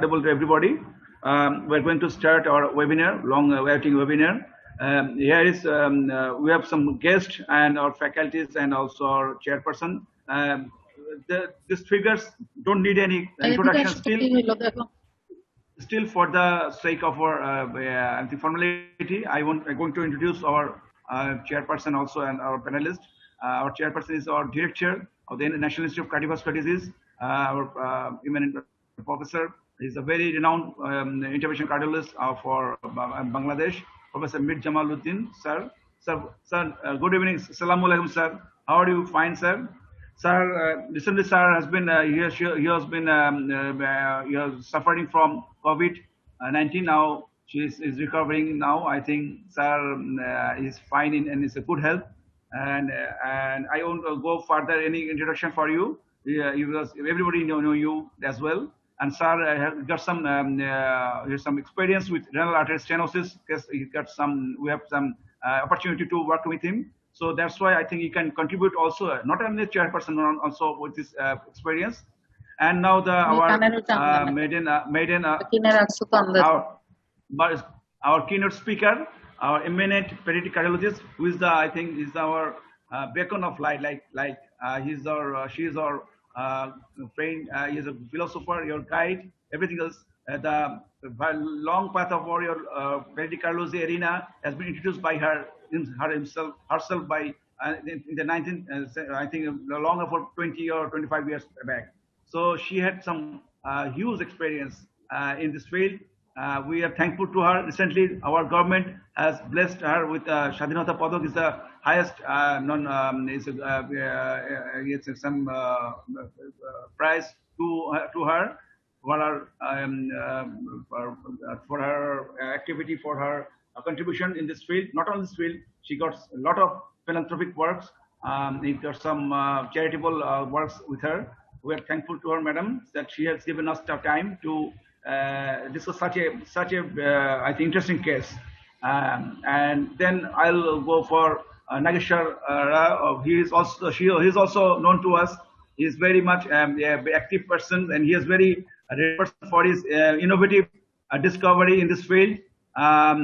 audible to everybody. We're going to start our webinar, long awaiting webinar. Here is we have some guests and our faculties and also our chairperson. These figures don't need any introduction still for the sake of our the formality. I'm going to introduce our chairperson also and our panelist. Our chairperson is our director of the National Institute of Cardiovascular Disease, our eminent professor. He's a very renowned intervention cardiologist for Bangladesh, Professor Mir Jamaluddin, sir. Sir, good evening. Assalamu alaikum, sir. How are you? Fine, sir. Sir, recently, sir has been he has been suffering from COVID-19. Now she is recovering. Now I think sir is fine and is a good health. And I won't go further any introduction for you. Because everybody know you as well. And sir has got some experience with renal artery stenosis. He got some. We have some opportunity to work with him. So that's why I think he can contribute also, not only chairperson, also with this experience. And now our keynote speaker, our eminent pediatric cardiologist, who is I think is our beacon of light. She is our friend. He is a philosopher, your guide, everything else. The long path of your pediatric cardiology arena has been introduced by herself by in the 19th, I think long for 20 or 25 years back. So she had some huge experience in this field. We are thankful to her. Recently, our government has blessed her with Shadhinata Padak, is the highest some prize to her for her activity, for her contribution in this field. Not on this field, she got a lot of philanthropic works. She got some charitable works with her. We are thankful to her, madam, that she has given us the time to discuss such a I think interesting case. And then I'll go for Nageshwar Rao. He is also known to us. He is very much an active person, and he is very person for his innovative discovery in this field. I'll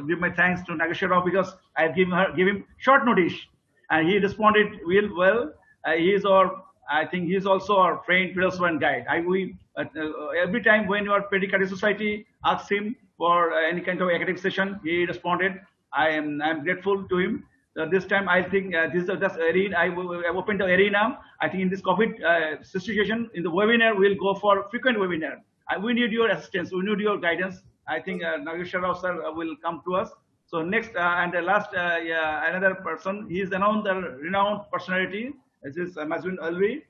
give my thanks to Nageshwar Rao because I've give him short notice, and he responded real well. I think he's also our friend, philosopher, and guide. Every time when your Pediatric Society asks him for any kind of academic session, he responded. I'm grateful to him. This time, I think this is just arena. I opened the arena. I think in this COVID situation, in the webinar, we'll go for frequent webinar. We need your assistance. We need your guidance. I think Nageshwar Rao sir will come to us. So next and the last, another person. He is a renowned personality. This is Mazwin Alvi.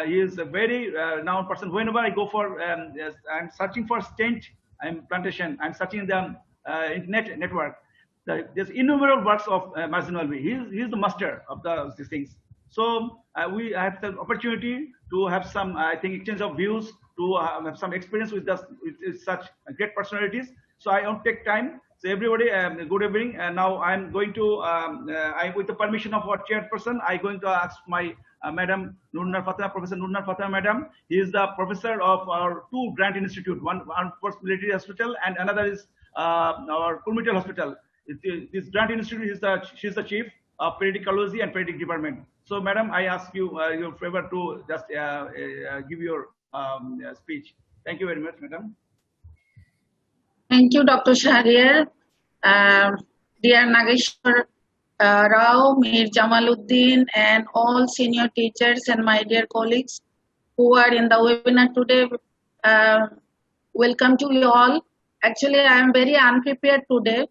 He is a very renowned person. Whenever I go for, I'm searching for stent implantation. I'm searching the internet network. There's innumerable works of Mazwin Alvi. He is the master of these things. So we have the opportunity to have some, I think, exchange of views, to have some experience with such great personalities. So I won't take time. So everybody, good evening. And now I'm going to, with the permission of our chairperson, I'm going to ask my Madam Nurnar Fatema, Professor Nurnar Fatema, Madam. He is the professor of our two grant institute, one First Military Hospital and another is our Kurmital Hospital. This grant institute she's the chief of pediatric cardiology and pediatric department. So, Madam, I ask you your favor to just give your speech. Thank you very much, Madam. Thank you, Dr. Shahriar. Dear Nageshwar Rao, Mir Jamaluddin, and all senior teachers and my dear colleagues who are in the webinar today, welcome to you all. Actually, I am very unprepared today.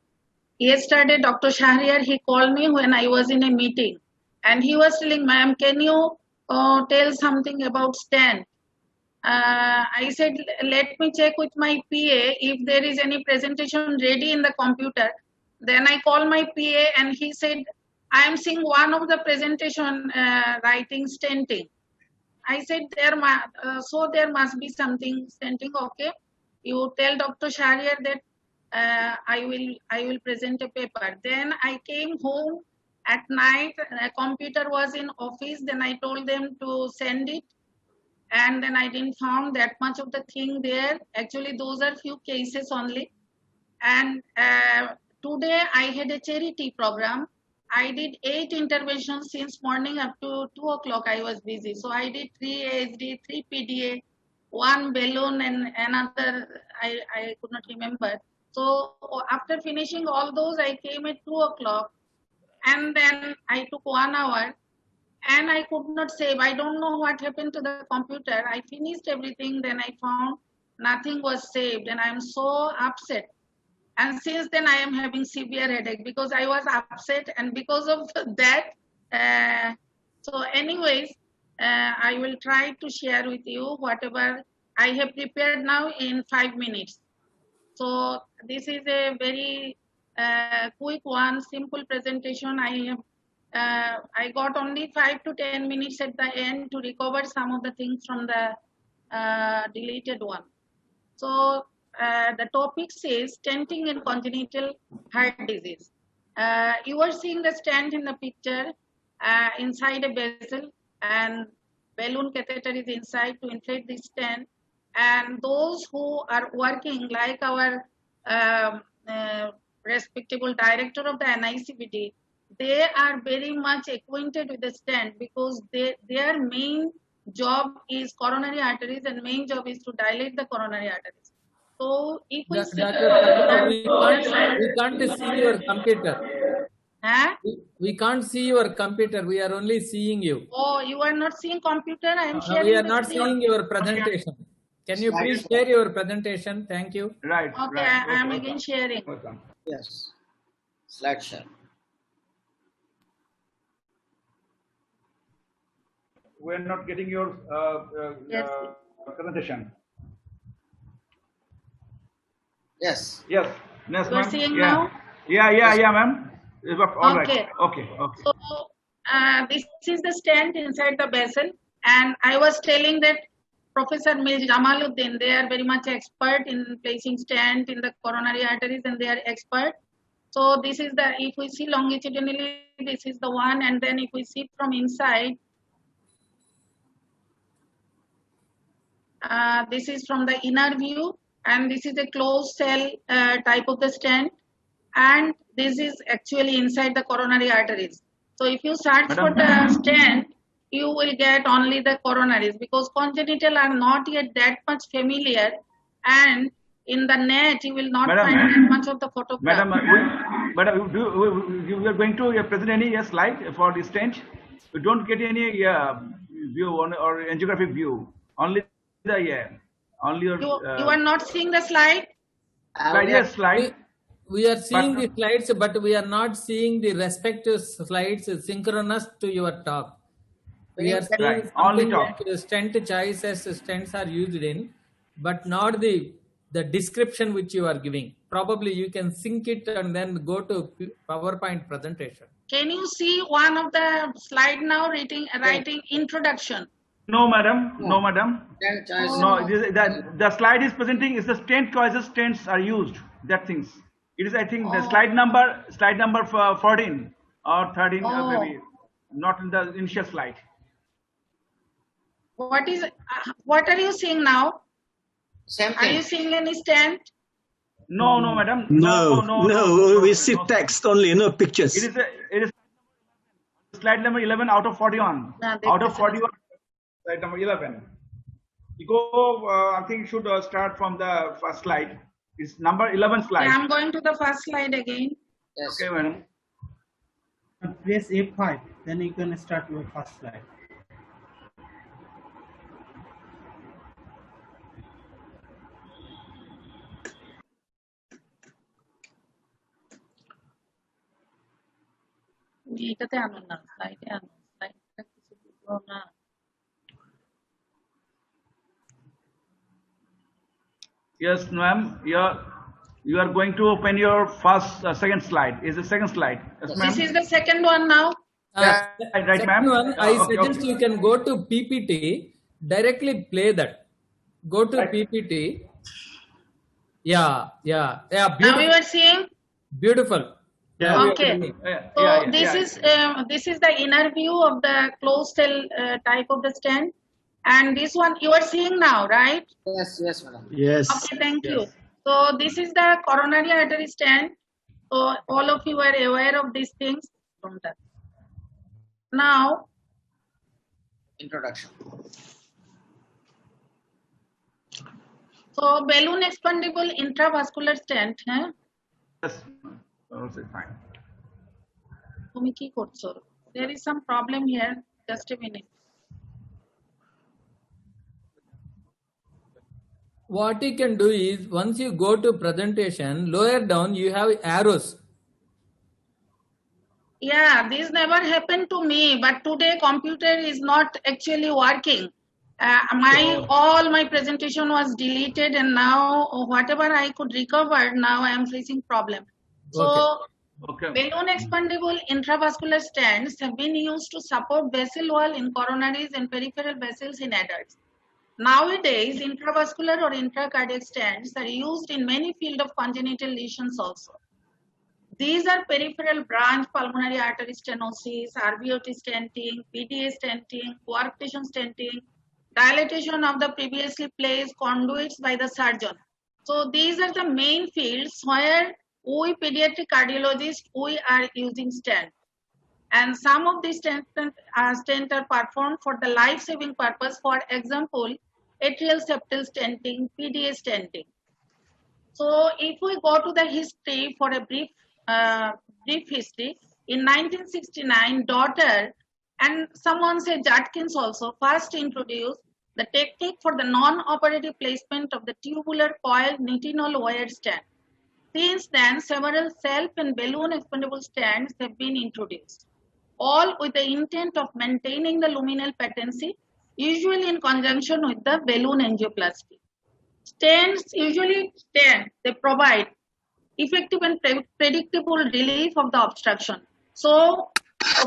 Yesterday, Dr. Shahriar, he called me when I was in a meeting, and he was telling, ma'am, can you tell something about stent? I said, let me check with my PA if there is any presentation ready in the computer. Then I called my PA and he said, I am seeing one of the presentation writing stenting. I said, there must be something stenting. Okay, you tell Dr. Shahriar that I will present a paper. Then I came home at night. A computer was in office. Then I told them to send it. and then I didn't found that much of the thing there. Actually, those are few cases only. And today I had a charity program. I did 8 interventions since morning up to 2 o'clock. I was busy. So I did 3 ASD, 3 PDA, 1 balloon, and another I could not remember. So after finishing all those, I came at 2 o'clock, and then I took 1 hour, and I could not save. I don't know what happened to the computer. I finished everything, then I found nothing was saved, and I'm so upset. And since then, I am having severe headache because I was upset, and because of that. So anyways, I will try to share with you whatever I have prepared now in 5 minutes. So this is a very quick one, simple presentation. I got only 5 to 10 minutes at the end to recover some of the things from the deleted one. So the topic says stenting in congenital heart disease. You are seeing the stent in the picture inside a vessel, and balloon catheter is inside to inflate the stent. And those who are working, like our respectable director of the NICVD, they are very much acquainted with the stent because their main job is coronary arteries, and main job is to dilate the coronary arteries. So if we see we can't see your computer. Huh? We can't see your computer. We are only seeing you. Oh, you are not seeing computer? I am sharing. We are not seeing your presentation. Can you please share your presentation? Thank you. Right. Okay, right. I am again sharing. Welcome. Yes. Slide share. We're not getting your Yes. presentation. Yes. Yes. Yes, You are ma'am. seeing Yeah. now? Yeah, ma'am. All right. Okay. Okay. So this is the stent inside the vessel, and I was telling that Professor Mir Jamaluddin, they are very much expert in placing stent in the coronary arteries, and they are expert. So this is the, if we see longitudinally, this is the one, and then if we see from inside, this is from the inner view, and this is a closed cell type of the stent, and this is actually inside the coronary arteries. So if you search for the stent, you will get only the coronaries, because congenital are not yet that much familiar, and in the net you will not find that much of the photograph. Madam, you are going to present any slide for the stent? We don't get any view on or angiographic view. Only the only your. You are not seeing the slide? Slide, yes, slide. We are seeing the slides, but we are not seeing the respective slides synchronous to your talk. We are seeing Right. Only something talk. like stent choices stents are used in, but not the description which you are giving. Probably you can sync it and then go to PowerPoint presentation. Can you see one of the slide now writing introduction? No, madam. No, madam. Then choice. No, the slide is presenting is the stent choices stents are used. That things. It is, I think, the slide number 14 or 13, maybe not in the initial slide. What are you seeing now? Same Are you thing. seeing any stent? No, madam. No, we see text only, no pictures. It is slide number 11 out of 41. Out of 41, slide number 11. You go, I think should start from the first slide. It's number 11 slide. Yeah, I'm going to the first slide again. Yes. Okay, madam. Press F5, then you can start your first slide. এটাতে আনো না, স্লাইডে আনো, স্লাইডটা কিছু বুঝলো না। Yes, ma'am. You are going to open your second slide. Is the second slide? Yes, ma'am. This is the second one now. Right, Second ma'am. one, I Okay, suggest okay. you can go to PPT, directly play that. Go to Right. PPT. Yeah, Now beautiful. we were seeing. Beautiful. Okay. So this is the inner view of the closed cell type of the stent, And this one you are seeing now, right? Yes, yes, madam. Yes. Okay, thank you. Yes. So this is the coronary artery stent. So all of you are aware of these things. Now, Introduction. so balloon expandable intravascular stent, Yes. Also fine. তুমি কি করছো? There is some problem here. Just a minute. What you can do is, once you go to presentation, lower down you have arrows. Yeah, this never happened to me, but today computer is not actually working. All my presentation was deleted, and now whatever I could recover, now I am facing problem. So Okay. balloon expandable intravascular stents have been used to support vessel wall in coronaries and peripheral vessels in adults. Nowadays, intravascular or intracardiac stents are used in many fields of congenital lesions also. These are peripheral branch pulmonary artery stenosis, RVOT stenting, PDA stenting, coarctation stenting, dilatation of the previously placed conduits by the surgeon. So these are the main fields where we pediatric cardiologists, we are using stent. And some of these stents are performed for the life-saving purpose, for example, atrial septal stenting, PDA stenting. So if we go to the history for a brief history, in 1969, Daughter and someone say Judkins also first introduced the technique for the non-operative placement of the tubular coil nitinol wire stent. Since then, several self and balloon expandable stents have been introduced, all with the intent of maintaining the luminal patency, usually in conjunction with the balloon angioplasty. Stents usually they provide effective and predictable relief of the obstruction. So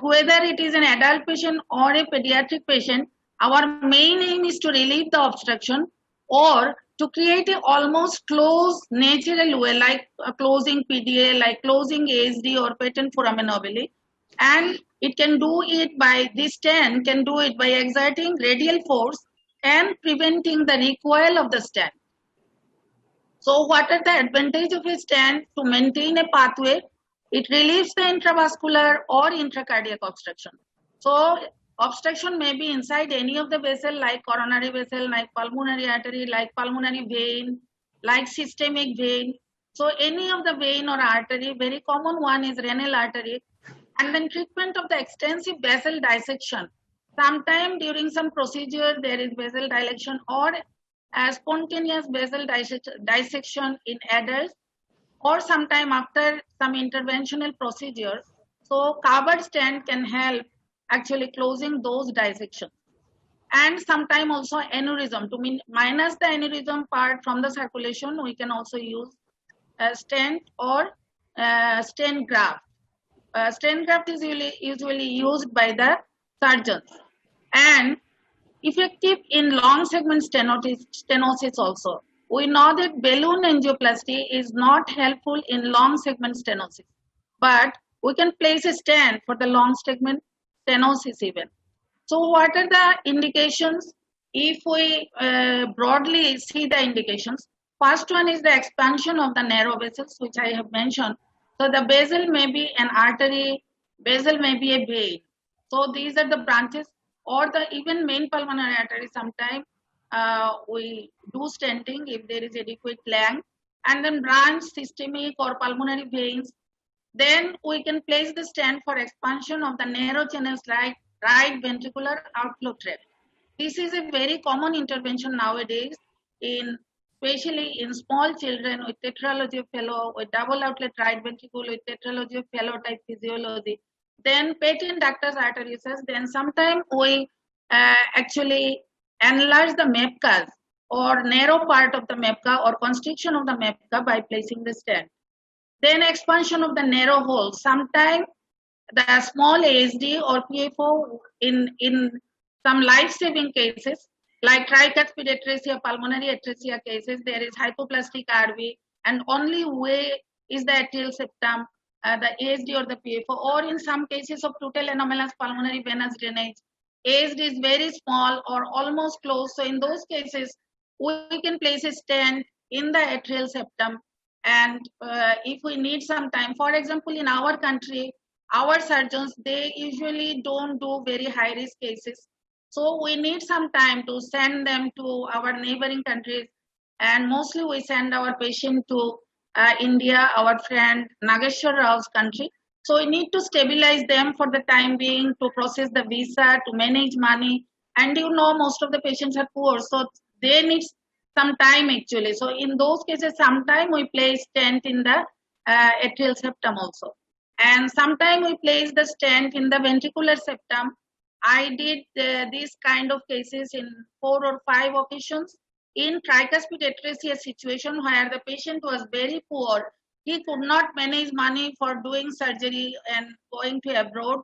whether it is an adult patient or a pediatric patient, our main aim is to relieve the obstruction or to create a almost closed natural way, like closing PDA, like closing ASD or patent foramen ovale. And it can do it by, this stent can do it by exerting radial force and preventing the recoil of the stent. So what are the advantages of a stent? To maintain a pathway, it relieves the intravascular or intracardiac obstruction. So obstruction may be inside any of the vessel, like coronary vessel, like pulmonary artery, like pulmonary vein, like systemic vein. So any of the vein or artery, very common one is renal artery. And then treatment of the extensive vessel dissection. Sometime during some procedure, there is vessel dilation or a spontaneous vessel dissection in adults, or sometime after some interventional procedure. So covered stent can help actually closing those dissections. And sometime also aneurysm, to minus the aneurysm part from the circulation, we can also use a stent or stent graft. Stent graft is usually used by the surgeons and effective in long segment stenosis also. We know that balloon angioplasty is not helpful in long segment stenosis, but we can place a stent for the long segment stenosis even. So what are the indications? If we broadly see the indications, first one is the expansion of the narrow vessels, which I have mentioned. So the basal may be an artery, basal may be a vein. So these are the branches, or the even main pulmonary artery. Sometimes we do stenting if there is adequate length, and then branch systemic or pulmonary veins. Then we can place the stent for expansion of the narrow channels like right ventricular outflow tract. This is a very common intervention nowadays, especially in small children with tetralogy of Fallot, with double outlet right ventricle, with tetralogy of Fallot type physiology. Then patent ductus arteriosus. Then sometimes we actually enlarge the MEPCAs or narrow part of the MEPCA or constriction of the MEPCA by placing the stent. Then expansion of the narrow hole. Sometimes the small ASD or PFO in some life-saving cases, like tricuspid atresia, pulmonary atresia cases, there is hypoplastic RV, and only way is the atrial septum, the ASD or the PFO, or in some cases of total anomalous pulmonary venous drainage, aged is very small or almost closed. So in those cases, we can place a stent in the atrial septum. And if we need some time, for example, in our country, our surgeons, they usually don't do very high risk cases. So we need some time to send them to our neighboring countries. And mostly we send our patient to India, our friend Nageshwar Rao's country. So we need to stabilize them for the time being, to process the visa, to manage money. And you know, most of the patients are poor, so they need some time actually. So in those cases, sometime we place stent in the atrial septum also. And sometime we place the stent in the ventricular septum. I did these kind of cases in 4 or 5 occasions. In tricuspid atresia situation where the patient was very poor, he could not manage money for doing surgery and going to abroad.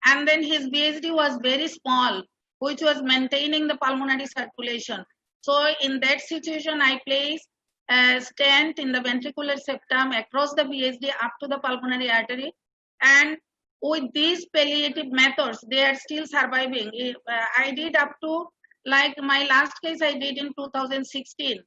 And then his VSD was very small, which was maintaining the pulmonary circulation. So in that situation, I place a stent in the ventricular septum across the VSD up to the pulmonary artery. And with these palliative methods, they are still surviving. I did up to, like my last case I did in 2016.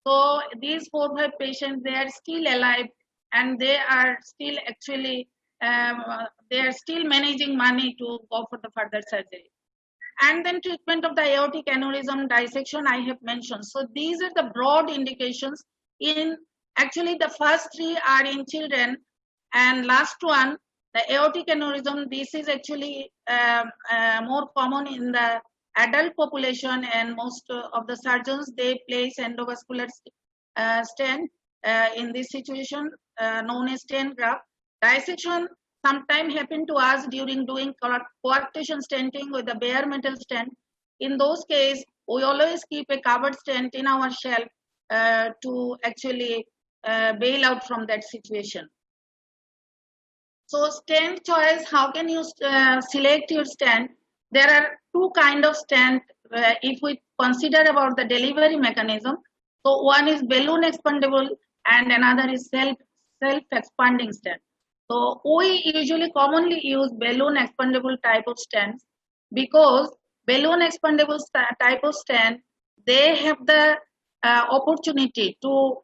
So these 4 or 5 patients, they are still alive, and they are still actually, they are still managing money to go for the further surgery. And then treatment of the aortic aneurysm dissection I have mentioned. So these are the broad indications. In actually the first 3 are in children, and last one, the aortic aneurysm, this is actually more common in the adult population, and most of the surgeons, they place endovascular stent in this situation, known as stent graft. Dissection sometimes happen to us during doing coarctation stenting with a bare metal stent. In those cases, we always keep a covered stent in our shelf to actually bail out from that situation. So stent choice, how can you select your stent? There are 2 kinds of stent if we consider about the delivery mechanism. So one is balloon expandable and another is self-expanding stent. So we usually commonly use balloon expandable type of stents, because balloon expandable type of stent, they have the opportunity to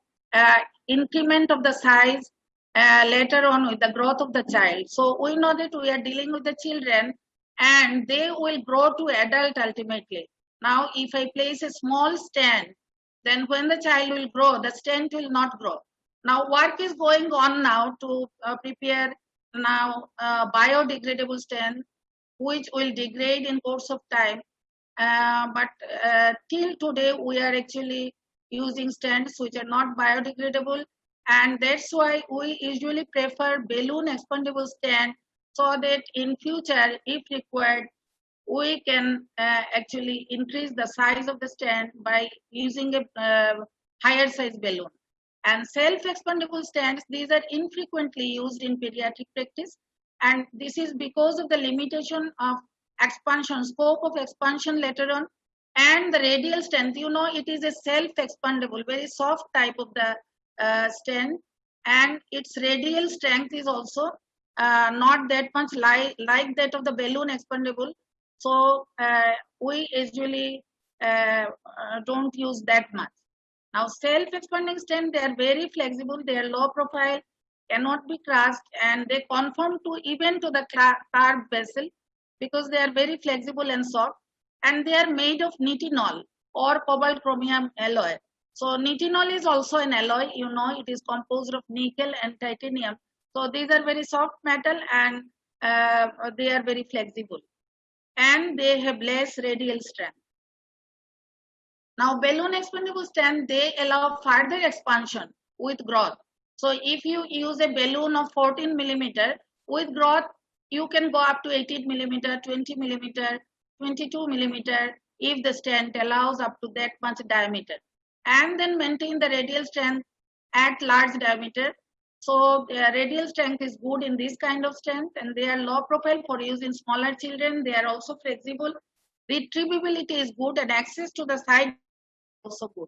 increment of the size later on with the growth of the child. So we know that we are dealing with the children, and they will grow to adult ultimately. Now, if I place a small stent, then when the child will grow, the stent will not grow. Now, work is going on now to prepare now biodegradable stent, which will degrade in course of time. But till today, we are actually using stents which are not biodegradable, and that's why we usually prefer balloon expandable stent, so that in future, if required, we can actually increase the size of the stent by using a higher size balloon. And self-expandable stents, these are infrequently used in pediatric practice, and this is because of the limitation of expansion, scope of expansion later on. And the radial stent, you know, it is a self-expandable, very soft type of the stent, and its radial strength is also not that much like that of the balloon expandable. So we usually don't use that much. Now, self-expanding stent, they are very flexible, they are low profile, cannot be crushed, and they conform to even to the carved vessel, because they are very flexible and soft, and they are made of nitinol or cobalt chromium alloy. So nitinol is also an alloy, you know, it is composed of nickel and titanium. So these are very soft metal, and they are very flexible, and they have less radial strength. Now, balloon expandable stent, they allow further expansion with growth. So if you use a balloon of 14 millimeter, with growth, you can go up to 18 millimeter, 20 millimeter, 22 millimeter, if the stent allows up to that much diameter, and then maintain the radial strength at large diameter. So radial strength is good in this kind of stent, and they are low profile for use in smaller children. They are also flexible. Retrievability is good, and access to the side is also good.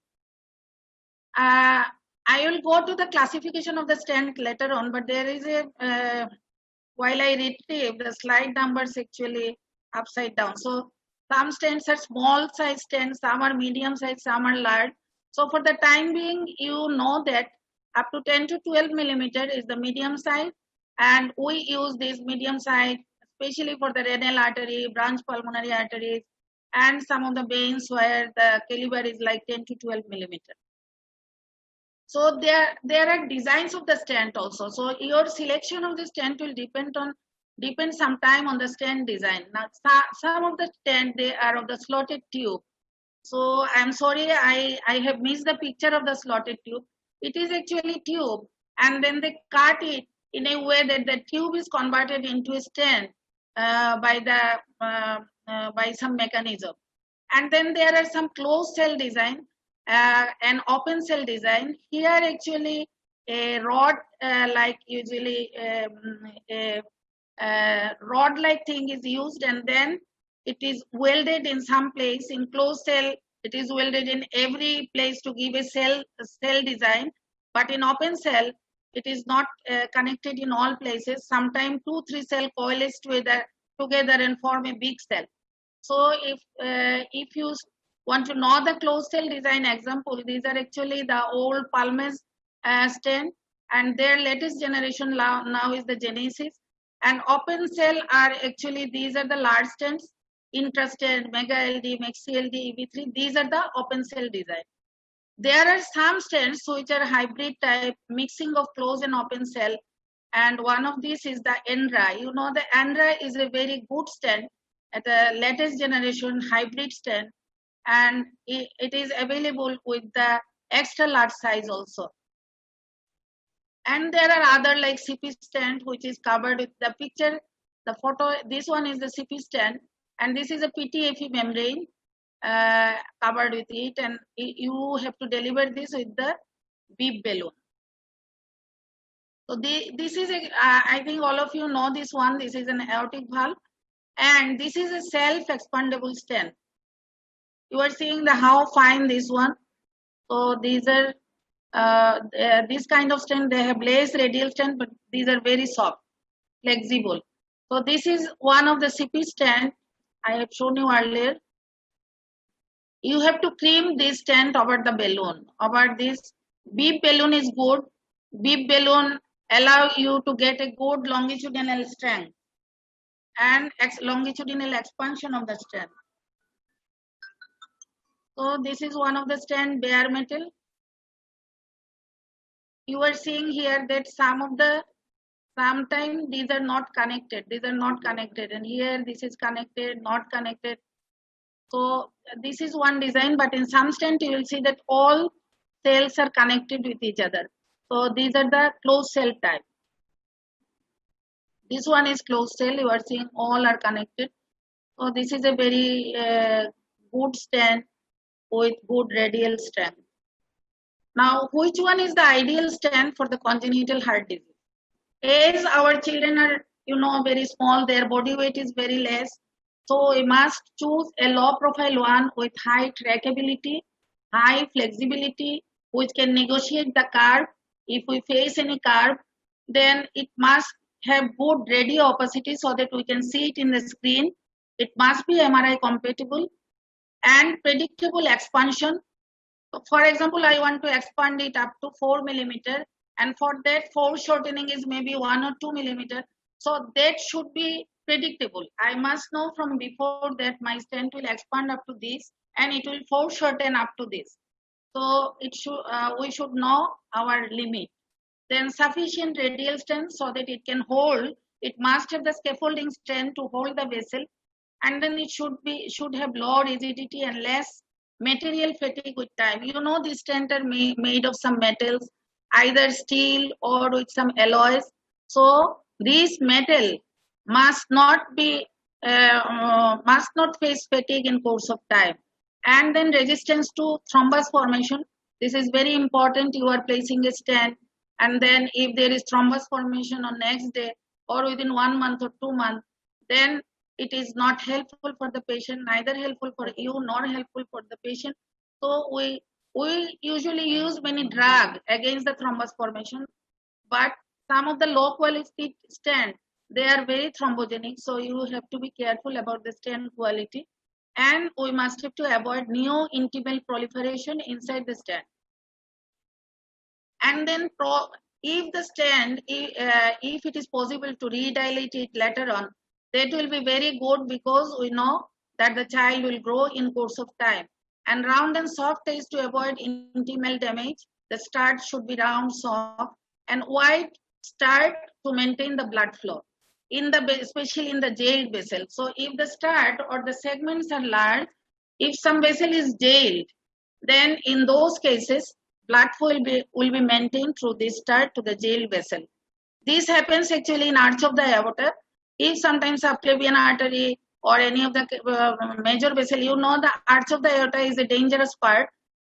I will go to the classification of the stent later on, but there is a, while I retrieve, the slide numbers actually upside down. So Some stents are small size stents, some are medium size, some are large. So for the time being, you know that up to 10 to 12 millimeter is the medium size, and we use this medium size especially for the renal artery, branch pulmonary arteries, and some of the veins where the caliber is like 10 to 12 millimeter. So there are designs of the stent also. So your selection of the stent will depend sometime on the stent design. Now some of the stent, they are of the slotted tube. So I'm sorry, I have missed the picture of the slotted tube. It is actually tube, and then they cut it in a way that the tube is converted into a stent by some mechanism. And then there are some closed cell design and open cell design. Here actually a rod like usually a rod like thing is used, and then it is welded in some place. In closed cell, it is welded in every place to give a cell design, but in open cell, it is not connected in all places. Sometimes 2-3 cells coalesce together and form a big cell. So if you want to know the closed cell design example, these are actually the old Palmes stent, and their latest generation now is the Genesis. And open cell are actually, these are the large stents, Intrastent, Mega LD, Maxi LD, EV3. These are the open cell design. There are some stents which are hybrid type, mixing of closed and open cell. And one of these is the Endra. You know, the Endra is a very good stent, at the latest generation hybrid stent, and it is available with the extra large size also. And there are other like CP stent, which is covered with the picture, the photo. This one is the CP stent, and this is a PTFE membrane covered with it, and you have to deliver this with the beep balloon. So this is I think all of you know this one. This is an aortic valve, and this is a self-expandable stent. You are seeing how fine this one. So these are this kind of stent. They have less radial stent, but these are very soft, flexible. So this is one of the CP stent I have shown you earlier. You have to cream this stent over the balloon. Over this beep balloon is good. Beep balloon allow you to get a good longitudinal strength and longitudinal expansion of the stent. So this is one of the stent, bare metal. You are seeing here that sometimes these are not connected. These are not connected, and here this is connected, not connected. So this is one design, but in some stent you will see that all cells are connected with each other. So these are the closed cell type. This one is closed cell. You are seeing all are connected. So this is a very good stent with good radial strength. Now, which one is the ideal stent for the congenital heart disease? As our children are, very small, their body weight is very less. So we must choose a low profile one with high trackability, high flexibility, which can negotiate the curve. If we face any curve, then it must have good radio opacity so that we can see it in the screen. It must be MRI compatible and predictable expansion. For example, I want to expand it up to 4 millimeter, and for that foreshortening is maybe 1 or 2 millimeter. So that should be predictable. I must know from before that my stent will expand up to this and it will foreshorten up to this. So it should we should know our limit. Then sufficient radial strength so that it can hold. It must have the scaffolding strength to hold the vessel, and then it should have low rigidity and less material fatigue with time. These stents are made of some metals, either steel or with some alloys. So this metal must not face fatigue in course of time. And then resistance to thrombus formation. This is very important. You are placing a stent, and then if there is thrombus formation on next day or within 1 month or 2 months, then it is not helpful for the patient, neither helpful for you nor helpful for the patient. So we usually use many drugs against the thrombus formation, but some of the low quality stent, they are very thrombogenic. So you have to be careful about the stent quality. and we must have to avoid neo-intimal proliferation inside the stent. And then if the stent, if it is possible to redilate it later on, that will be very good, because we know that the child will grow in course of time. And round and soft is to avoid intimal damage. The start should be round, soft, and wide start to maintain the blood flow, especially in the jailed vessel. So if the start or the segments are large, if some vessel is jailed, then in those cases, blood flow will be maintained through this start to the jailed vessel. This happens actually in arch of the aorta. If sometimes subclavian artery or any of the major vessel, you know, the arch of the aorta is a dangerous part.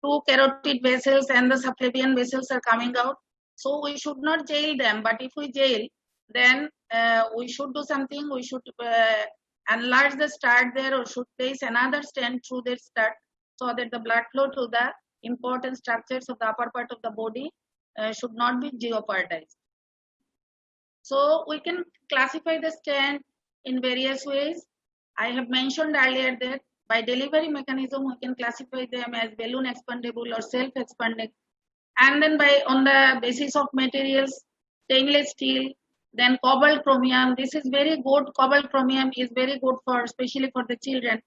Two carotid vessels and the subclavian vessels are coming out. So we should not jail them. But if we jail, then we should do something. We should enlarge the start there, or should place another stent through their start, so that the blood flow to the important structures of the upper part of the body should not be jeopardized. So we can classify the stent in various ways. I have mentioned earlier that by delivery mechanism, we can classify them as balloon expandable or self-expanding. And then on the basis of materials, stainless steel, then cobalt chromium. This is very good. Cobalt chromium is very good especially for the children.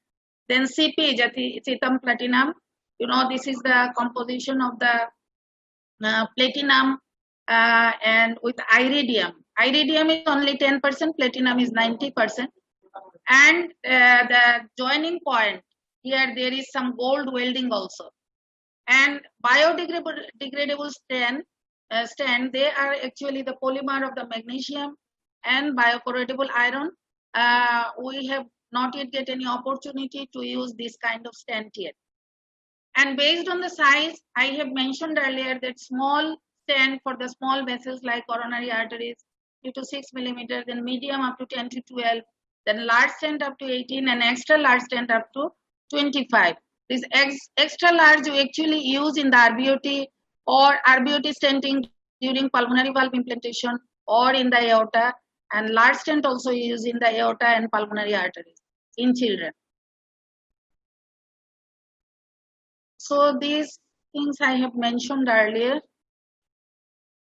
Then CP, Chitam platinum. You know, this is the composition of the platinum and with iridium. Iridium is only 10%, platinum is 90%. And the joining point, here there is some gold welding also. And biodegradable stent, they are actually the polymer of the magnesium and biocorrodable iron. We have not yet get any opportunity to use this kind of stent yet. And based on the size, I have mentioned earlier that small stent for the small vessels like coronary arteries 2 to 6 millimeters, then medium up to 10 to 12, then large stent up to 18, and extra large stent up to 25. This extra large we actually use in the RBOT or RBOT stenting during pulmonary valve implantation or in the aorta, and large stent also used in the aorta and pulmonary arteries in children. So these things I have mentioned earlier.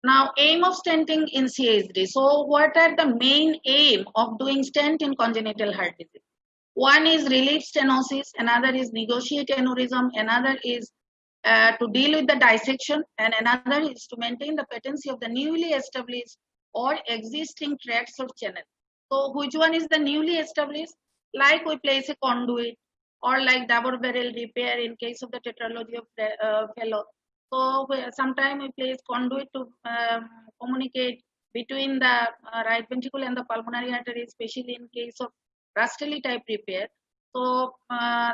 Now, aim of stenting in CHD. So what are the main aim of doing stent in congenital heart disease? One is relief stenosis, another is negotiate aneurysm, another is to deal with the dissection, and another is to maintain the patency of the newly established or existing tracts or channel. So which one is the newly established? Like we place a conduit, or like double barrel repair in case of the tetralogy of Fallot. So sometimes we place conduit to communicate between the right ventricle and the pulmonary artery, especially in case of Rastelli type repair. So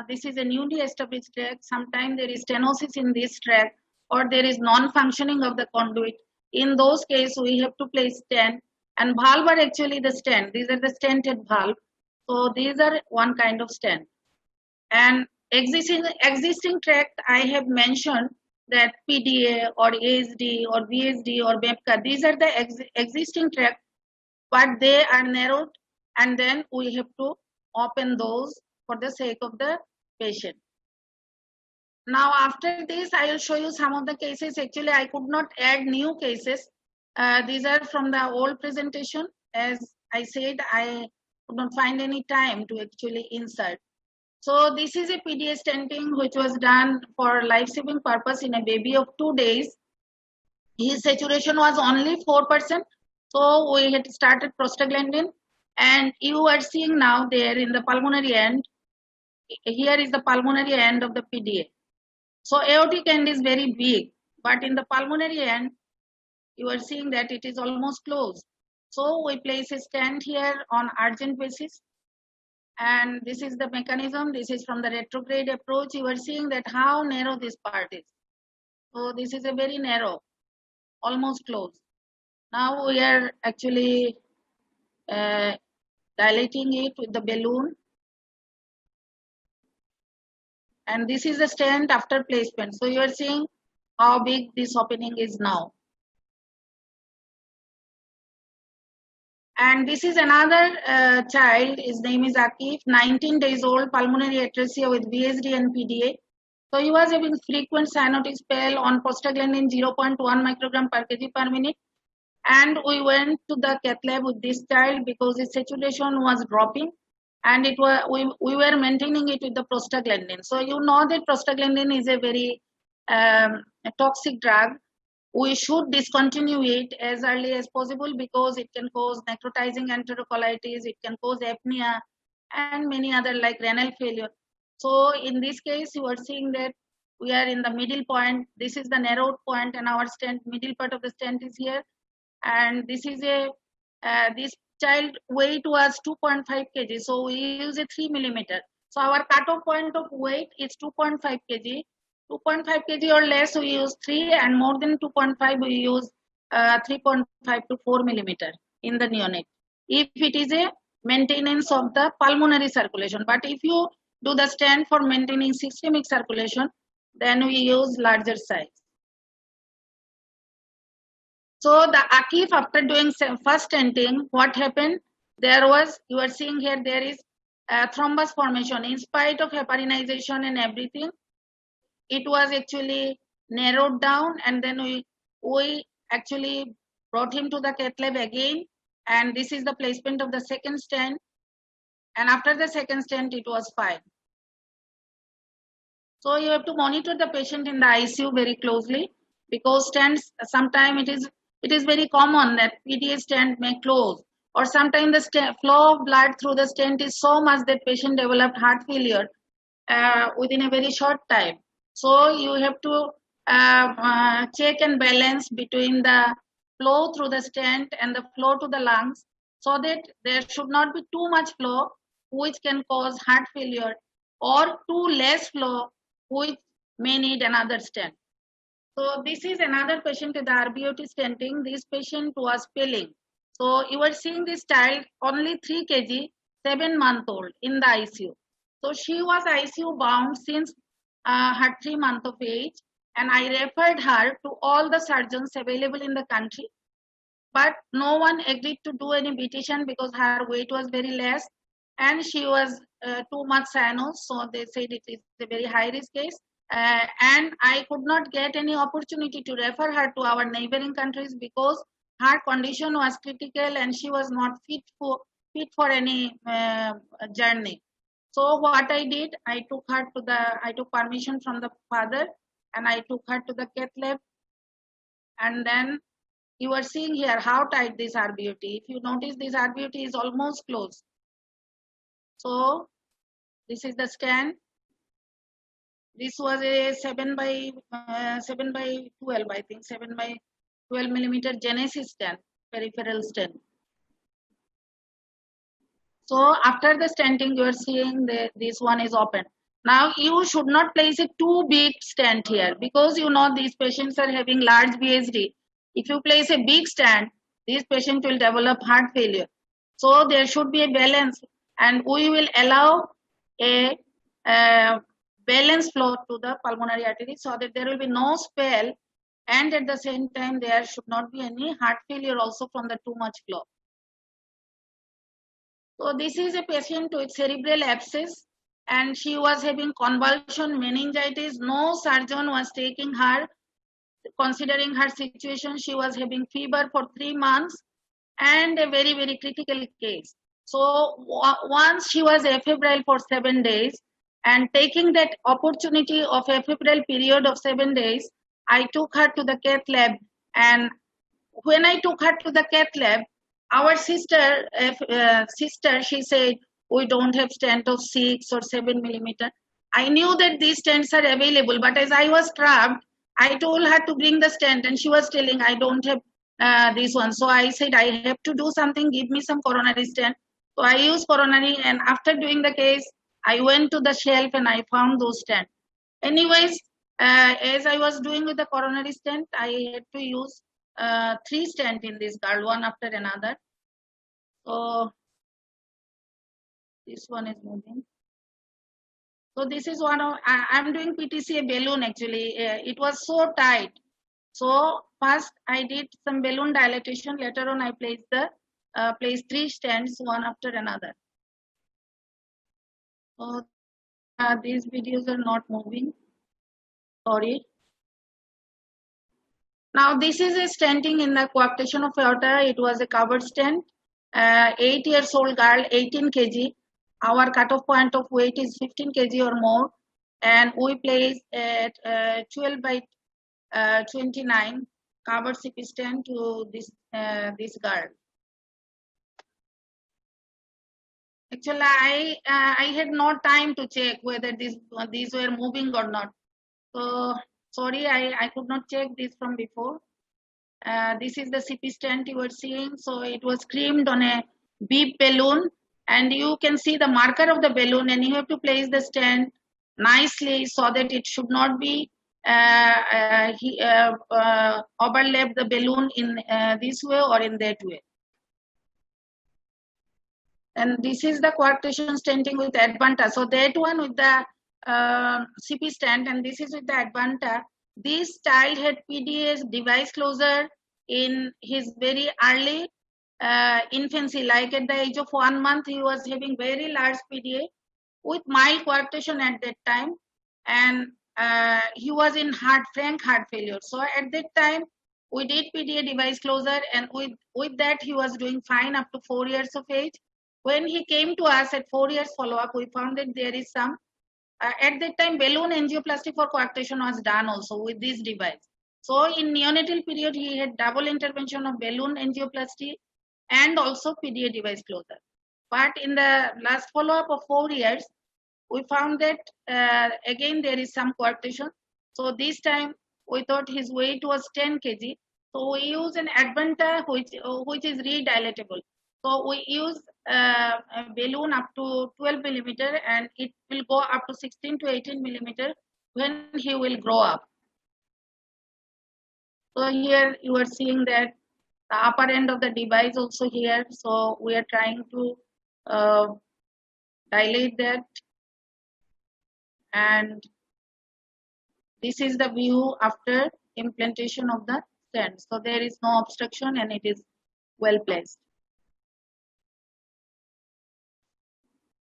this is a newly established tract. Sometimes there is stenosis in this tract, or there is non-functioning of the conduit. In those cases, we have to place stent, and valve are actually the stent. These are the stented valve. So these are one kind of stent. And existing tract, I have mentioned that PDA or ASD or VSD or BEPCA, these are the existing tract, but they are narrowed, and then we have to open those for the sake of the patient. Now after this, I will show you some of the cases. Actually, I could not add new cases. These are from the old presentation. As I said, I could not find any time to actually insert. So this is a PDA stenting which was done for life-saving purpose in a baby of 2 days. His saturation was only 4%. So we had started prostaglandin, and you are seeing now there in the pulmonary end. Here is the pulmonary end of the PDA. So aortic end is very big, but in the pulmonary end, you are seeing that it is almost closed. So we place a stent here on urgent basis. And this is the mechanism. This is from the retrograde approach. You are seeing that how narrow this part is. So this is a very narrow, almost closed. Now we are actually dilating it with the balloon. And this is the stent after placement. So you are seeing how big this opening is now. And this is another child. His name is Akif, 19 days old, pulmonary atresia with VSD and PDA. So he was having frequent cyanotic spell on prostaglandin 0.1 microgram per kg per minute. And we went to the cath lab with this child because his saturation was dropping, and it was we were maintaining it with the prostaglandin. So you know that prostaglandin is a very toxic drug. We should discontinue it as early as possible because it can cause necrotizing enterocolitis, it can cause apnea, and many other like renal failure. So in this case, you are seeing that we are in the middle point. This is the narrowed point, and our stent, middle part of the stent is here. And this is a this child weight was 2.5 kg, so we use a 3 millimeter. So our cutoff point of weight is 2.5 kg. 2.5 kg or less we use 3, and more than 2.5 we use 3.5 to 4 millimeter in the neonate if it is a maintenance of the pulmonary circulation. But if you do the stent for maintaining systemic circulation, then we use larger size. So the Akif, after doing first stenting, what happened? There was, you are seeing here, there is thrombus formation in spite of heparinization and everything. It was actually narrowed down, and then we actually brought him to the cath lab again, and this is the placement of the second stent, and after the second stent it was fine. So you have to monitor the patient in the ICU very closely, because stents sometimes it is very common that PDA stent may close, or sometimes the flow of blood through the stent is so much that patient developed heart failure within a very short time. So you have to check and balance between the flow through the stent and the flow to the lungs, so that there should not be too much flow, which can cause heart failure, or too less flow, which may need another stent. So this is another patient with the RBOT stenting. This patient was spilling. So you are seeing this child, only 3 kg, 7-month-old in the ICU. So she was ICU bound since her 3 months of age, and I referred her to all the surgeons available in the country, but no one agreed to do any BT-shunt because her weight was very less, and she was too much cyanose, so they said it is a very high risk case, and I could not get any opportunity to refer her to our neighboring countries because her condition was critical and she was not fit for any journey. So what I did, I took permission from the father, and I took her to the cath lab. And then you are seeing here how tight this RBOT. If you notice, this RBOT is almost closed. So this is the stent. This was a 7 by 12, I think 7 by 12 millimeter Genesis stent, peripheral stent. So after the stenting, you are seeing this one is open. Now you should not place a too big stent here, because you know these patients are having large VSD. If you place a big stent, this patient will develop heart failure. So there should be a balance, and we will allow a balanced flow to the pulmonary artery so that there will be no swell, and at the same time there should not be any heart failure also from the too much flow. So this is a patient with cerebral abscess, and she was having convulsion, meningitis. No surgeon was taking her, considering her situation. She was having fever for 3 months and a very, very critical case. So once she was afebrile for 7 days, and taking that opportunity of a febrile period of 7 days, I took her to the cath lab. And when I took her to the cath lab, our sister, she said, we don't have stent of 6 or 7 millimeter. I knew that these stents are available, but as I was trapped, I told her to bring the stent, and she was telling, I don't have this one. So I said, I have to do something, give me some coronary stent. So I used coronary, and after doing the case, I went to the shelf and I found those stents. Anyways, as I was doing with the coronary stent, I had to use 3 stents in this girl, one after another. So this one is moving. So this is one of, I'm doing PTCA balloon actually. It was so tight. So first I did some balloon dilatation. Later on I placed the place 3 stents one after another. So these videos are not moving. Sorry. Now this is a stenting in the coarctation of aorta. It was a covered stent. 8 years old girl, 18 kg. Our cutoff point of weight is 15 kg or more, and we place at 12 by 29 covered CP stent to this girl. Actually, I had no time to check whether these were moving or not. So sorry, I could not check this from before. This is the CP stent you were seeing. So it was creamed on a beep balloon, and you can see the marker of the balloon, and you have to place the stent nicely so that it should not be overlap the balloon in this way or in that way. And this is the coarctation stenting with Advanta. So that one with the CP stent, and this is with the Advanta. This child had PDA device closure in his very early infancy, like at the age of 1 month, he was having very large PDA with mild coarctation at that time, and he was in frank heart failure. So at that time, we did PDA device closure, and with that, he was doing fine up to 4 years of age. When he came to us at 4 years follow-up, we found that there is some, at that time, balloon angioplasty for coarctation was done also with this device. So in neonatal period, he had double intervention of balloon angioplasty and also PDA device closure. But in the last follow-up of 4 years, we found that again there is some coarctation. So this time we thought his weight was 10 kg. So we use an Advanta which is redilatable. So we use a balloon up to 12 millimeter, and it will go up to 16 to 18 millimeter when he will grow up. So here you are seeing that the upper end of the device also here. So we are trying to dilate that, and this is the view after implantation of the stent. So there is no obstruction and it is well placed.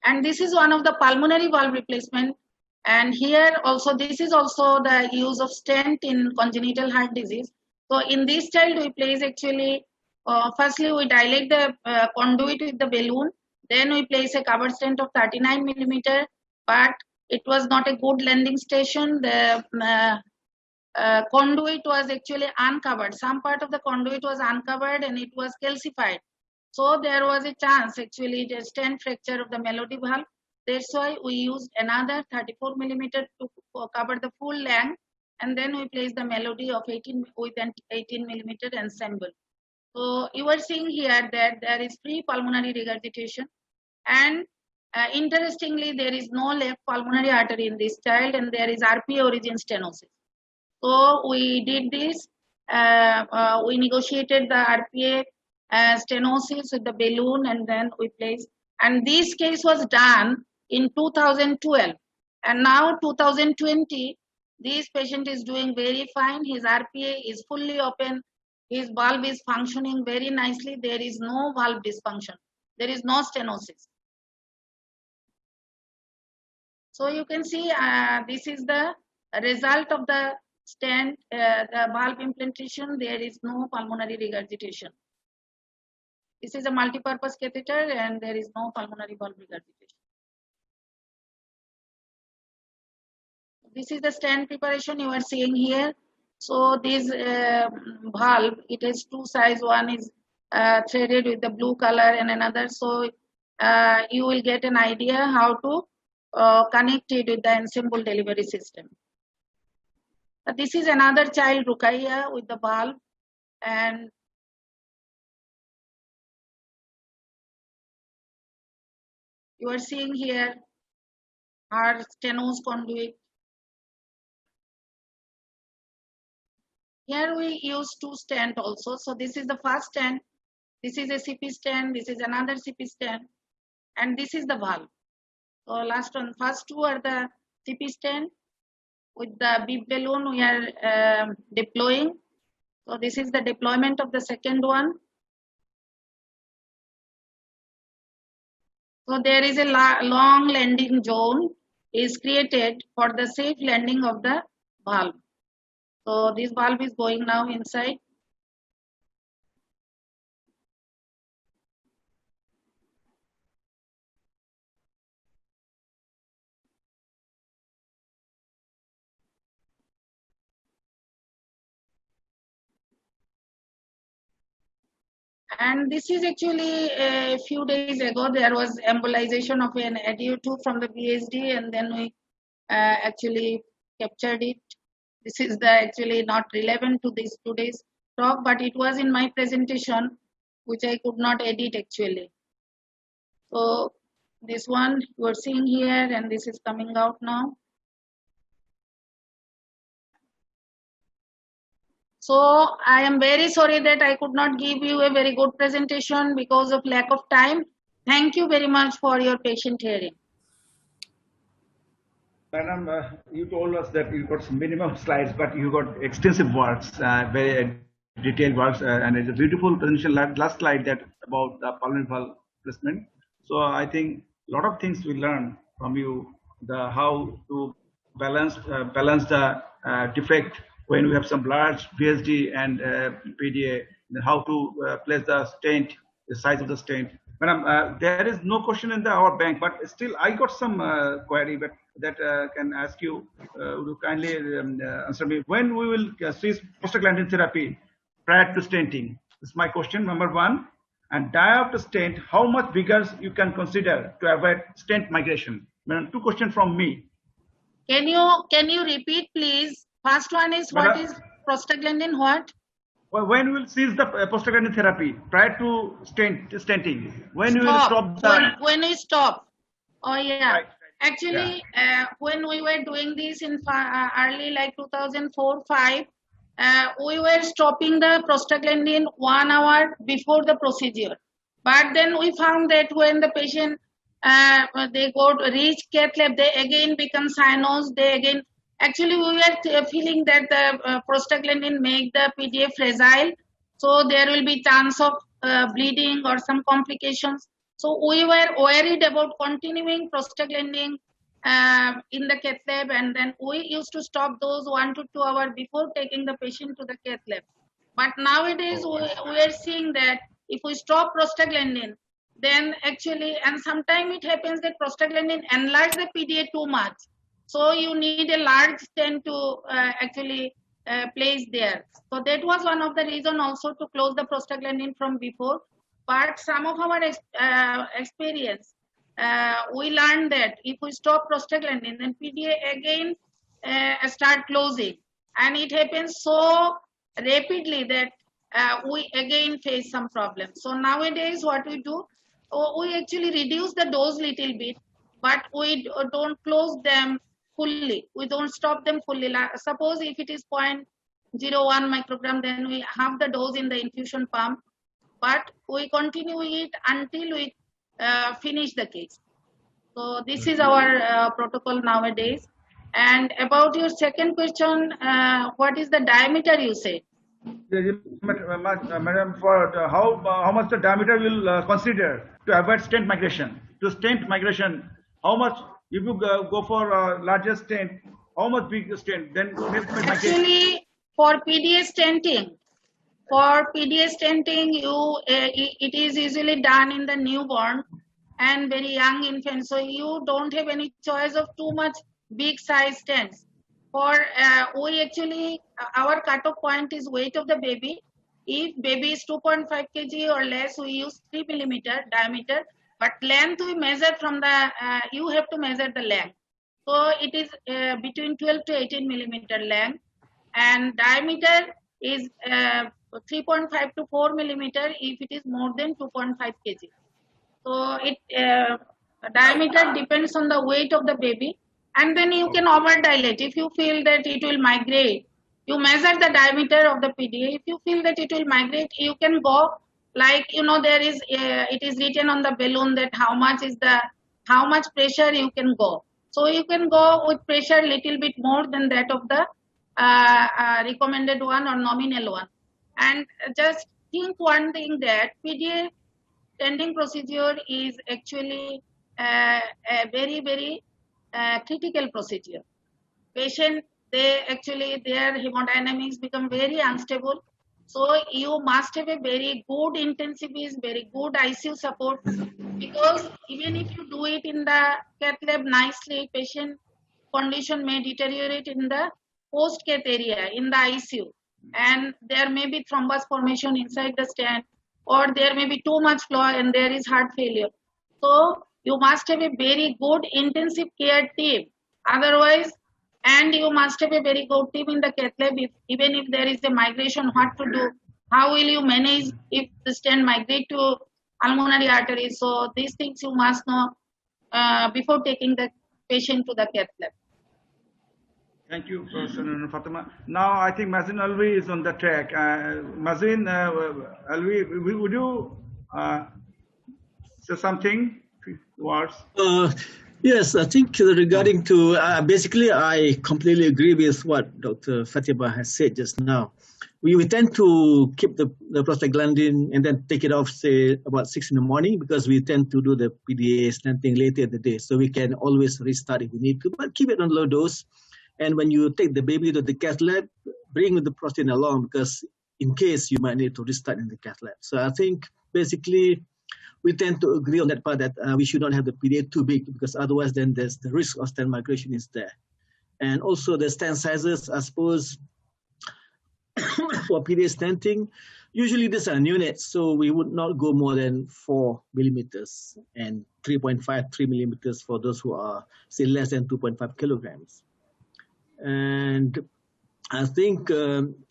And this is one of the pulmonary valve replacement. And here also, this is also the use of stent in congenital heart disease. So in this child, we place actually, firstly we dilate the conduit with the balloon. Then we place a covered stent of 39 millimeter, but it was not a good landing station. The conduit was actually uncovered. Some part of the conduit was uncovered and it was calcified. So there was a chance actually the stent fracture of the melody valve. That's why we used another 34 millimeter to cover the full length, and then we place the melody of 18 with an 18 millimeter ensemble. So you are seeing here that there is free pulmonary regurgitation, and interestingly there is no left pulmonary artery in this child, and there is RPA origin stenosis. So we did this. We negotiated the RPA stenosis with the balloon, and then we placed. And this case was done in 2012, and now 2020. This patient is doing very fine. His RPA is fully open. His valve is functioning very nicely. There is no valve dysfunction. There is no stenosis. So you can see this is the result of the stent, the valve implantation. There is no pulmonary regurgitation. This is a multi-purpose catheter, and there is no pulmonary valve regurgitation. This is the stent preparation you are seeing here. So this valve, it has two sides. One is threaded with the blue color and another. So you will get an idea how to connect it with the ensemble delivery system. This is another child, Rukaiya, with the valve, and you are seeing here our stenos conduit. Here we use two stent also. So this is the first stent. This is a CP stent. This is another CP stent, and this is the valve. So last one, first two are the CP stent. With the beep balloon we are deploying. So this is the deployment of the second one. So there is a long landing zone is created for the safe landing of the valve. So this valve is going now inside. And this is actually a few days ago, there was embolization of an ADO2 from the BSD, and then we actually captured it. This is the actually not relevant to this today's talk, but it was in my presentation, which I could not edit actually. So this one you are seeing here, and this is coming out now. So I am very sorry that I could not give you a very good presentation because of lack of time. Thank you very much for your patient hearing. Madam, you told us that you got some minimum slides, but you got extensive works, very detailed works, and it's a beautiful presentation. Last slide that about the pulmonary valve placement. So I think a lot of things we learn from you, the how to balance the defect when we have some large VSD and PDA, how to place the stent, the size of the stent. Madam, there is no question in our bank, but still I got some query that can ask you. Would you kindly answer me? When we will cease prostaglandin therapy prior to stenting? This is my question, number one. And diopter stent, how much bigger you can consider to avoid stent migration? Madam, two questions from me. Can you repeat, please? First one is what is prostaglandin? What? When will cease the prostaglandin therapy prior to stenting? When you will stop the... When we stop? Oh yeah. Right. Actually, when we were doing this in early like 2004-5, we were stopping the prostaglandin 1 hour before the procedure. But then we found that when the patient they go to reach cath lab, they again become cyanosed. They again, actually we were feeling that the prostaglandin make the PDA fragile, so there will be chance of bleeding or some complications. So we were worried about continuing prostaglandin in the cath lab, and then we used to stop those 1 to 2 hours before taking the patient to the cath lab. But nowadays we are seeing that if we stop prostaglandin, then actually, and sometimes it happens that prostaglandin enlarge the PDA too much. So you need a large stent to actually place there. So that was one of the reason also to close the prostaglandin from before. But some of our experience, we learned that if we stop prostaglandin, then PDA again start closing. And it happens so rapidly that we again face some problems. So nowadays what we do, we actually reduce the dose little bit, but we don't close them fully. We don't stop them fully. Suppose if it is 0.01 microgram, then we have the dose in the infusion pump, but we continue it until we finish the case. So this is our protocol nowadays. And about your second question, what is the diameter you say? Madam, for how much the diameter will consider to avoid stent migration? To stent migration, how much, if you go for larger stent, how much big stent? Then actually for PDA stenting, it is usually done in the newborn and very young infant. So you don't have any choice of too much big size stents. For we actually, our cutoff point is weight of the baby. If baby is 2.5 kg or less, we use 3 millimeter diameter. But length we measure from the, you have to measure the length. So it is between 12 to 18 millimeter length. And diameter is 3.5 to 4 millimeter if it is more than 2.5 kg. So it diameter depends on the weight of the baby. And then you can overdilate. If you feel that it will migrate, you measure the diameter of the PDA. If you feel that it will migrate, you can go like, you know, there is, it is written on the balloon that how much pressure you can go. So you can go with pressure little bit more than that of the recommended one or nominal one. And just think one thing that PDA stenting procedure is actually a very, very critical procedure. Patient, their hemodynamics become very unstable. So you must have a very good intensivist, very good ICU support, because even if you do it in the cath lab nicely, patient condition may deteriorate in the post-cath area in the ICU, and there may be thrombus formation inside the stent, or there may be too much flow and there is heart failure. So you must have a very good intensive care team. Otherwise, and you must have a very good team in the cath lab. Even if there is a migration, what to do? How will you manage if the stent migrate to pulmonary arteries? So these things you must know before taking the patient to the cath lab. Thank you, Professor Fatima. Now I think Mazin Alvi is on the track. Mazin Alvi, would you say something? Words? Yes, I think regarding to, basically I completely agree with what Dr. Fatima has said just now. We tend to keep the prostaglandin and then take it off, say, about 6 in the morning, because we tend to do the PDA stenting later in the day. So we can always restart if we need to, but keep it on low dose. And when you take the baby to the cath lab, bring the prostatin along, because in case you might need to restart in the cath lab. So I think basically we tend to agree on that part, that we should not have the PDA too big, because otherwise then there's the risk of stent migration is there. And also the stent sizes, I suppose, for PDA stenting, usually these are neonates, so we would not go more than 4 millimeters and 3 millimeters for those who are, say, less than 2.5 kilograms. And I think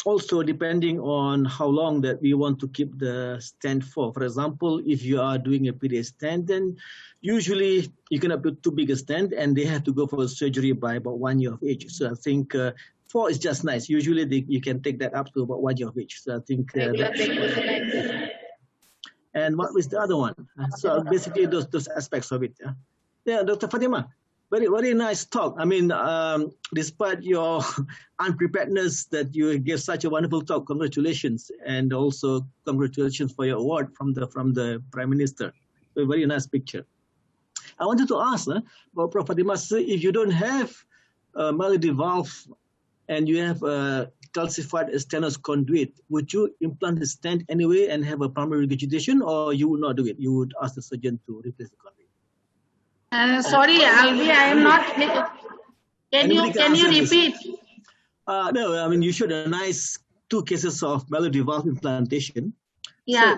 also depending on how long that we want to keep the stent for. For example, if you are doing a PDA stent, then usually you cannot put too big a stent and they have to go for surgery by about 1 year of age. So I think 4 is just nice. Usually you can take that up to about 1 year of age. So I think and what was the other one? So basically those aspects of it. Yeah, Dr. Fatima. Very, very nice talk. I mean, despite your unpreparedness, that you gave such a wonderful talk. Congratulations, and also congratulations for your award from the Prime Minister. A very nice picture. I wanted to ask, Prof. Fatima, if you don't have a melody valve and you have a calcified stenosis conduit, would you implant the stent anyway and have a primary regurgitation, or you would not do it? You would ask the surgeon to replace the conduit? Sorry, Alvi, I am not. Can you repeat? No, I mean, you showed a nice 2 cases of melody valve implantation. Yeah.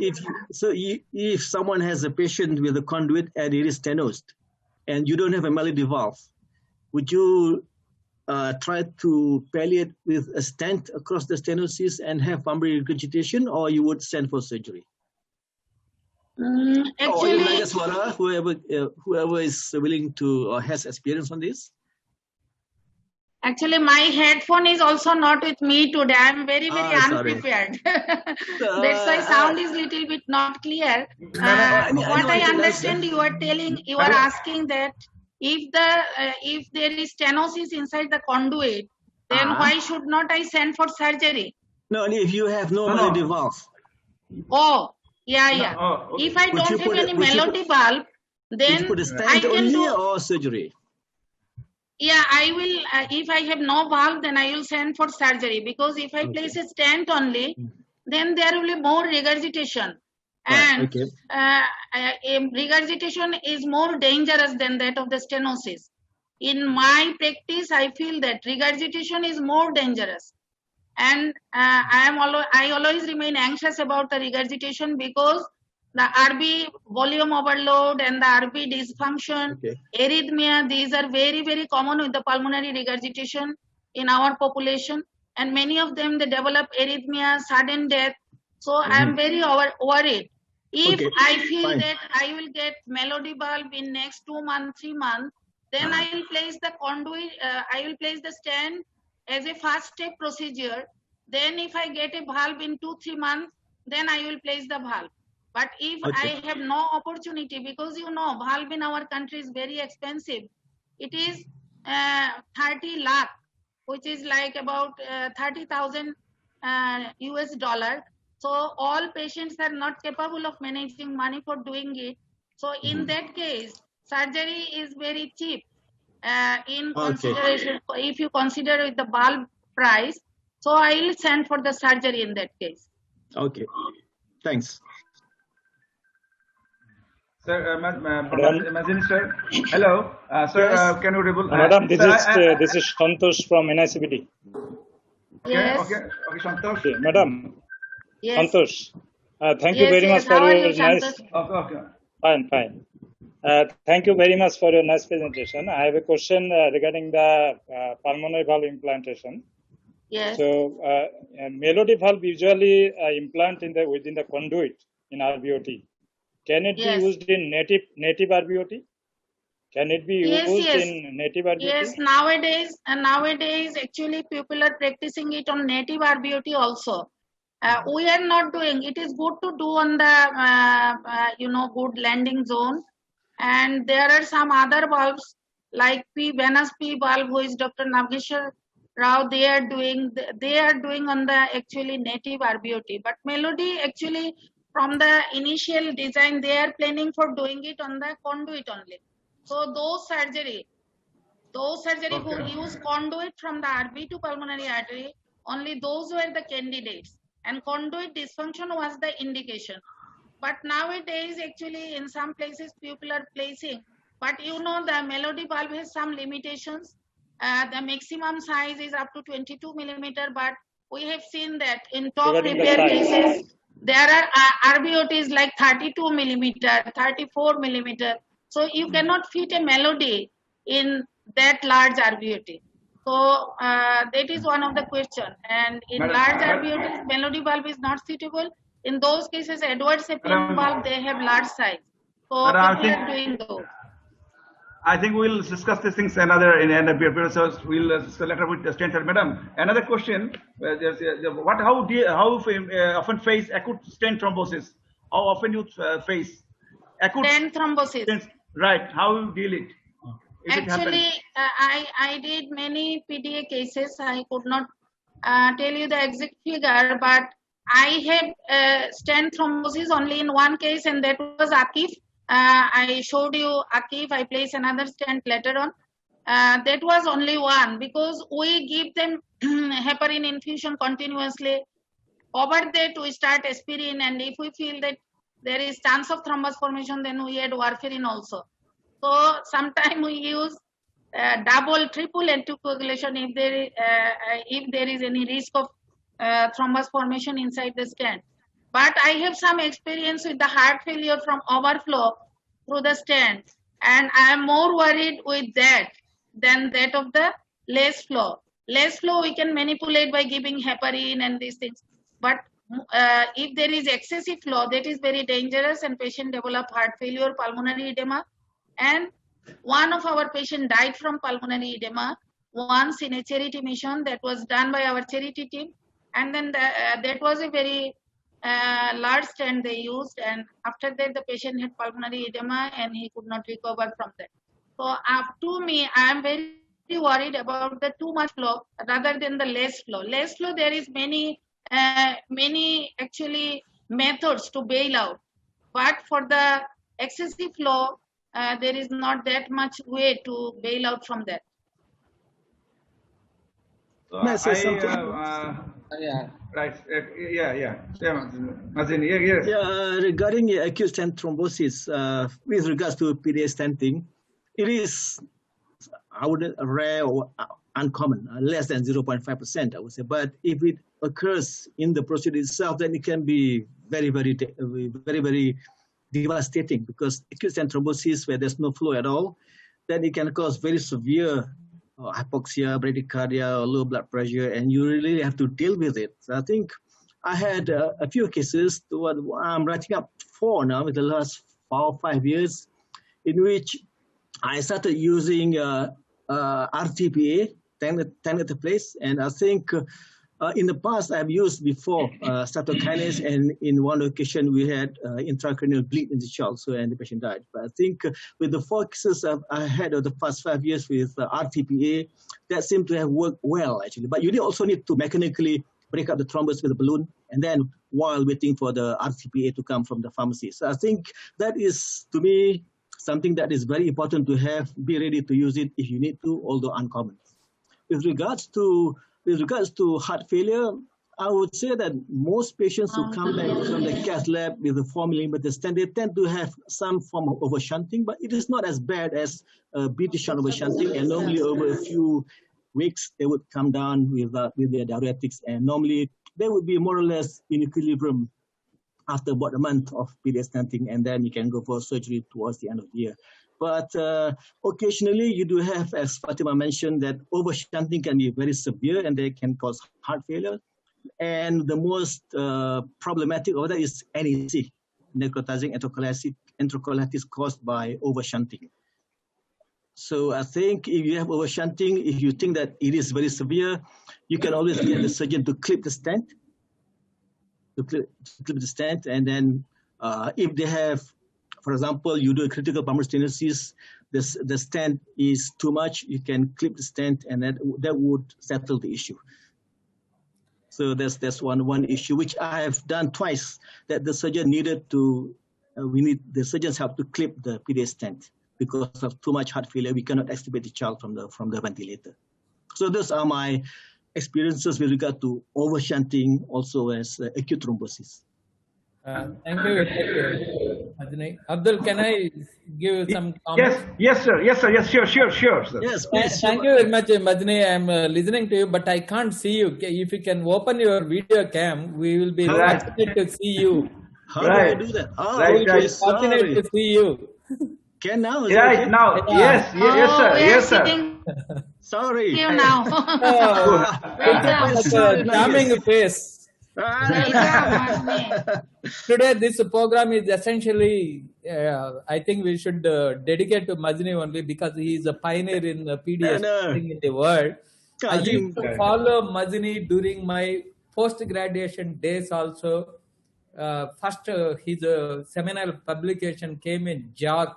So if someone has a patient with a conduit and it is stenosed, and you don't have a melody valve, would you try to palliate with a stent across the stenosis and have primary regurgitation, or you would send for surgery? Actually, whoever is willing to or has experience on this. Actually, my headphone is also not with me today. I am very, very unprepared. That's why sound is little bit not clear. What I understand, you are asking that if there is stenosis inside the conduit, then why should not I send for surgery? No, if you have no melody valve. Oh. Yeah. If I don't have any melody valve, then I can do or surgery. Yeah, I will. If I have no valve, then I will send for surgery, because if I place a stent only, then there will be more regurgitation, and regurgitation is more dangerous than that of the stenosis. In my practice, I feel that regurgitation is more dangerous. And I always remain anxious about the regurgitation, because the RB volume overload and the RB dysfunction, arrhythmia, these are very, very common with the pulmonary regurgitation in our population. And many of them, they develop arrhythmia, sudden death. So I am very worried. If I feel that I will get melody valve in next 2 months, 3 months, then I will place the conduit, I will place the stent as a fast step procedure. Then if I get a valve in 2-3 months, then I will place the valve. But if I have no opportunity, because valve in our country is very expensive. It is 30 lakh, which is like about 30,000 US dollar. So all patients are not capable of managing money for doing it. So in that case, surgery is very cheap in Okay. consideration, if you consider with the bulb price. So I will send for the surgery in that case. Okay. Thanks. Sir, Mazin, sir. Hello, sir. Yes. Can you rebel? Madam, this sir, is Santosh from NICBD. Okay, Yes. okay, Santosh. Okay, Madam, Yes. Santosh, thank you Yes, very yes. much for How are your you, nice. Santosh? Okay, okay. Fine. Thank you very much for your nice presentation. I have a question regarding the pulmonary valve implantation. Yes. So, melody valve usually implant within the conduit in RBOT. Can it be Yes. used in native RBOT? Can it be Yes, used yes. in native RBOT? Yes, nowadays actually people are practicing it on native RBOT also. We are not doing. It is good to do on the good landing zone, and there are some other valves like Venus P valve, who is Dr. Nageshwar Rao. They are doing on the actually native RBOT. But Melody actually from the initial design they are planning for doing it on the conduit only. So those surgery who use conduit from the RB to pulmonary artery, only those were the candidates, and conduit dysfunction was the indication. But nowadays, actually, in some places, people are placing. But the Melody valve has some limitations. The maximum size is up to 22 millimeter, but we have seen that in top Regarding the repair size. cases, there are RBOTs like 32 millimeter, 34 millimeter. So you cannot fit a Melody in that large RBOT. So that is one of the question. And in Madam, large RBOTs, Melody valve is not suitable. In those cases, Edwards Sapien valve, they have large size. So Madam, people are doing those. I think we'll discuss these things in another period. So we'll later with the stent. Madam, another question. How often face acute stent thrombosis? How often you face acute Stent thrombosis. stent? Right. How you deal it? If it happens. Actually, I did many PDA cases. I could not tell you the exact figure, but I have stent thrombosis only in one case, and that was Akif. I showed you Akif. I placed another stent later on. That was only one, because we give them heparin infusion continuously. Over that, we start aspirin, and if we feel that there is chance of thrombus formation, then we add warfarin also. So sometimes we use double, triple anticoagulation if there is any risk of thrombus formation inside the stent. But I have some experience with the heart failure from overflow through the stent, and I am more worried with that than that of the less flow. Less flow we can manipulate by giving heparin and these things. But if there is excessive flow, that is very dangerous, and patient develop heart failure, pulmonary edema. And one of our patients died from pulmonary edema once in a charity mission that was done by our charity team. And then that was a very large stent they used. And after that, the patient had pulmonary edema and he could not recover from that. So to me, I am very worried about the too much flow rather than the less flow. Less flow, there is many actually methods to bail out. But for the excessive flow, there is not that much way to bail out from that. So May I say something? Yeah. Right. Mazin, yes. Yeah, regarding acute stent thrombosis, with regards to PDA stenting, it is, I wouldn't rare or uncommon, less than 0.5%, I would say. But if it occurs in the procedure itself, then it can be very, very devastating, because acute stent thrombosis where there's no flow at all, then it can cause very severe hypoxia, bradycardia, or low blood pressure, and you really have to deal with it. So I think I had a few cases. I'm writing up 4 now in the last 4 or 5 years, in which I started using RTPA, 10 at the place, and I think in the past I've used before streptokinase, and in one occasion we had intracranial bleed in the child, so and the patient died. But I think with the 4 cases I had of the past 5 years with RTPA, that seemed to have worked well actually. But you also need to mechanically break up the thrombus with a balloon, and then while waiting for the RTPA to come from the pharmacy. So I think that is, to me, something that is very important to have. Be ready to use it if you need to, although uncommon. With regards to heart failure, I would say that most patients who come back from the cath lab with a 4 mm stent, they tend to have some form of overshunting, but it is not as bad as BT shunt overshunting, and normally over a few weeks, they would come down with their diuretics, and normally they would be more or less in equilibrium after about a month of PDA stenting, and then you can go for surgery towards the end of the year. But occasionally you do have, as Fatima mentioned, that overshunting can be very severe and they can cause heart failure. And the most problematic of that is NEC, necrotizing enterocolitis caused by overshunting. So I think if you have overshunting, if you think that it is very severe, you can always get the surgeon to clip the stent, and then if they have, for example, you do a critical pulmonary stenosis, the stent is too much, you can clip the stent, and that would settle the issue. So that's one issue which I have done twice, that the surgeon needed to, the surgeons have to clip the PDA stent because of too much heart failure. We cannot extubate the child from the ventilator. So those are my experiences with regard to overshunting, also as acute thrombosis. Thank you, Majni. Abdul, can I give some comments? Yes, sir. Sure, sir. Yes, please. Thank you very much, Majni. I'm listening to you, but I can't see you. If you can open your video cam, we will be fortunate to see you. How do I do that? Oh, okay, Fortunate to see you. Can now? Right now, yes, yes, sir. Sorry. You now. It's a charming face. Today, this program is essentially, I think we should dedicate to Majni only because he is a pioneer in PDS in the world. I used to follow Majni during my post-graduation days also. First, his seminal publication came in JARC,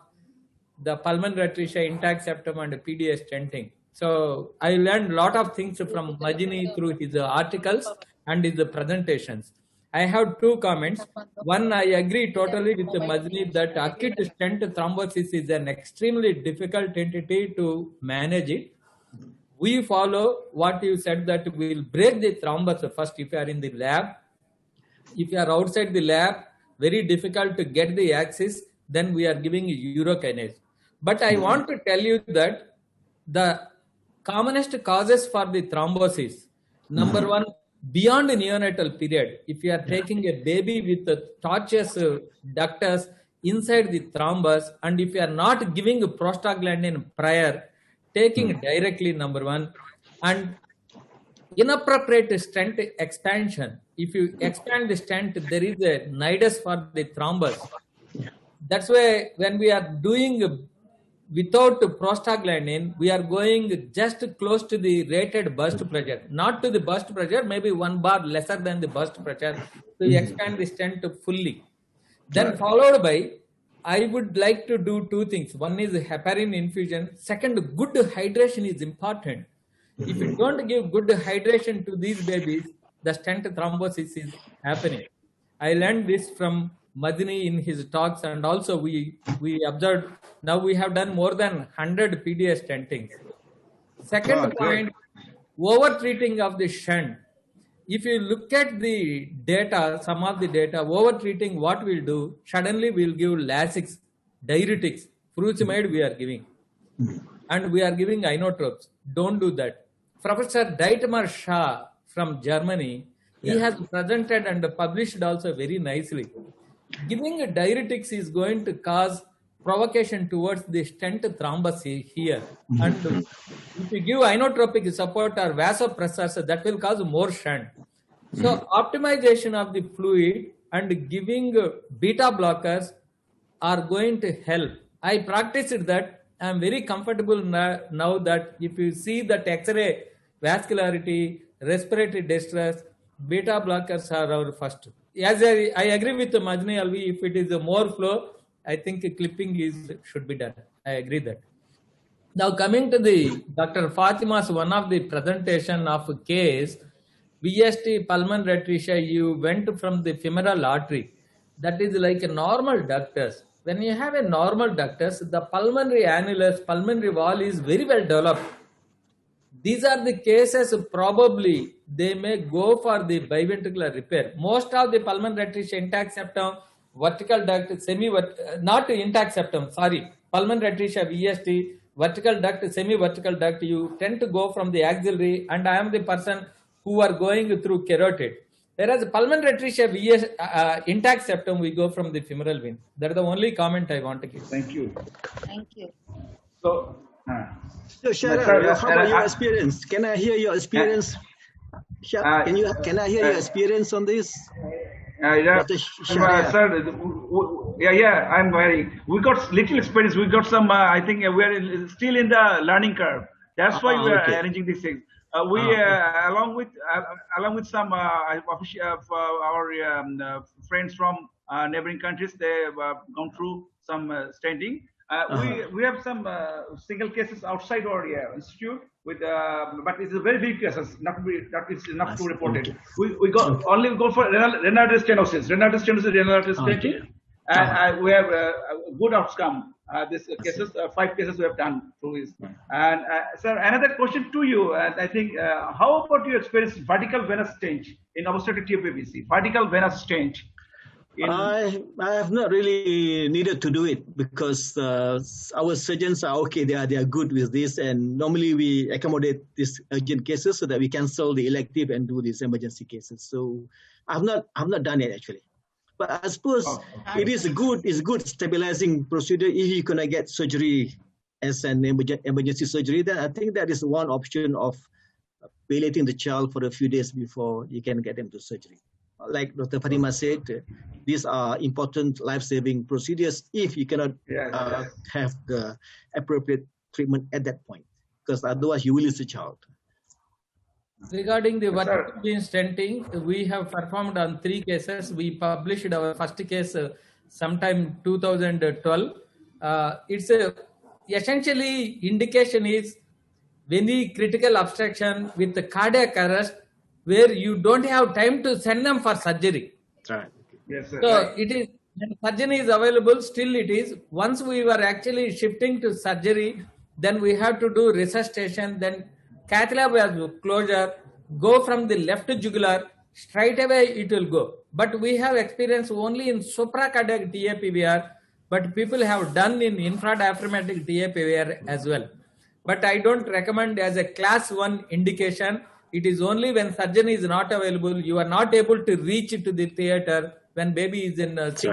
the pulmonary atresia, intact septum and PDS stenting. So I learned a lot of things from Majni through his articles and his presentations. I have two comments. One, I agree totally with Majni that acute stent thrombosis is an extremely difficult entity to manage it. We follow what you said, that we will break the thrombus first if you are in the lab. If you are outside the lab, very difficult to get the axis, then we are giving urokinase. But I want to tell you that the commonest causes for the thrombosis, number one, beyond the neonatal period, if you are taking a baby with the tortuous ductus inside the thrombus, and if you are not giving prostaglandin prior, taking directly, number one, and inappropriate stent expansion. If you expand the stent, there is a nidus for the thrombus. That's why when we are doing without prostaglandin, we are going just close to the rated burst pressure, not to the burst pressure, maybe 1 bar lesser than the burst pressure, to expand the stent fully. Then followed by, I would like to do two things. One is heparin infusion. Second, good hydration is important. If you don't give good hydration to these babies, the stent thrombosis is happening. I learned this from Majni in his talks, and also we observed, now we have done more than 100 PDS stentings. Second point, over-treating of the shunt. If you look at the data, some of the data, over-treating, what we'll do, suddenly we'll give Lasix, diuretics, furosemide we are giving. And we are giving inotropes. Don't do that. Professor Dietmar Shah from Germany, he has presented and published also very nicely. Giving diuretics is going to cause provocation towards the stent thrombus here. And if you give inotropic support or vasopressors, that will cause more shunt. So optimization of the fluid and giving beta blockers are going to help. I practiced that. I am very comfortable now that if you see that X-ray vascularity, respiratory distress, beta blockers are our first. As I agree with Majni Alvi, if it is a more flow, I think clipping should be done. I agree that. Now coming to the Dr. Fatima's one of the presentation of a case, VST pulmonary atresia, you went from the femoral artery. That is like a normal ductus. when you have a normal ductus, the pulmonary annulus, pulmonary wall is very well developed. These are the cases probably they may go for the biventricular repair. Most of the pulmonary artery intact septum, vertical duct, not intact septum, sorry, pulmonary artery VST, vertical duct, semi-vertical duct, you tend to go from the axillary, and I am the person who are going through carotid. Whereas pulmonary artery intact septum, we go from the femoral vein. That is the only comment I want to give. Thank you. Thank you. So, So Shara, how about your experience? Can I hear your experience? Can I hear your experience on this? Sir, yeah, I'm very. We got little experience. We got some. I think we are still in the learning curve. That's why we are arranging these things. Along with some our friends from neighboring countries, they have gone through some stenting. We have some single cases outside our institute with, but it's a very big cases. Not to report it. We go for renal artery stenosis, stenting, and we have a good outcome. These cases, 5 cases we have done through this. And sir, another question to you. I think, how about your experience vertical venous stent in obstructive TPVC? Vertical venous stent. I have not really needed to do it because our surgeons are okay. They are good with this, and normally we accommodate these urgent cases so that we cancel the elective and do these emergency cases. So I've not done it actually. But I suppose it is a good stabilizing procedure. If you cannot get surgery as an emergency surgery, then I think that is one option of ventilating the child for a few days before you can get them to surgery. Like Dr. Fatima said, these are important life-saving procedures if you cannot have the appropriate treatment at that point, because otherwise you will lose the child. Regarding the vertical vein stenting, we have performed on 3 cases. We published our first case sometime 2012. It's essentially indication is very critical obstruction with the cardiac arrest, where you don't have time to send them for surgery. Right. Yes, sir. So it is, when surgeon is available, still it is. Once we were actually shifting to surgery, then we have to do resuscitation, then cath lab has closure, go from the left jugular, straight away it will go. But we have experience only in supracardiac TAPVR, but people have done in infradiaphragmatic TAPVR as well. But I don't recommend as a class 1 indication. It is only when surgeon is not available, you are not able to reach to the theater when baby is in sick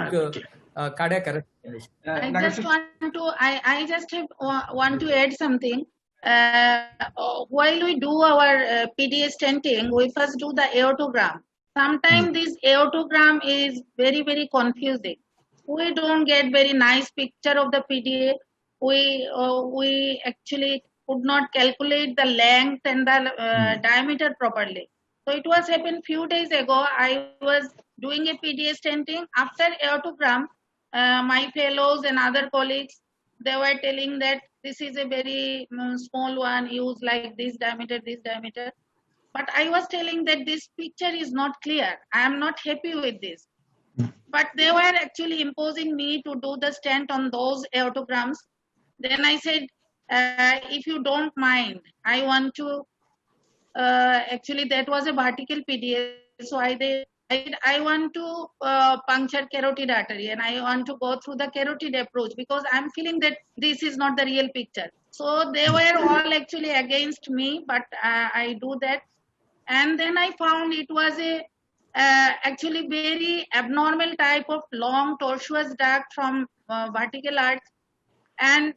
cardiac arrest condition. I just want to add something. While we do our PDA stenting, we first do the aortogram. Sometimes this aortogram is very, very confusing. We don't get very nice picture of the PDA. We actually could not calculate the length and the diameter properly. So it was happened few days ago. I was doing a PDA stenting. After aortogram, my fellows and other colleagues, they were telling that this is a very small one, use like this diameter. But I was telling that this picture is not clear. I am not happy with this. But they were actually imposing me to do the stent on those aortograms. Then I said, if you don't mind, I want to, actually that was a vertical PDA. So I want to puncture carotid artery, and I want to go through the carotid approach because I'm feeling that this is not the real picture. So they were all actually against me, but I do that. And then I found it was a actually very abnormal type of long tortuous duct from vertical arch. And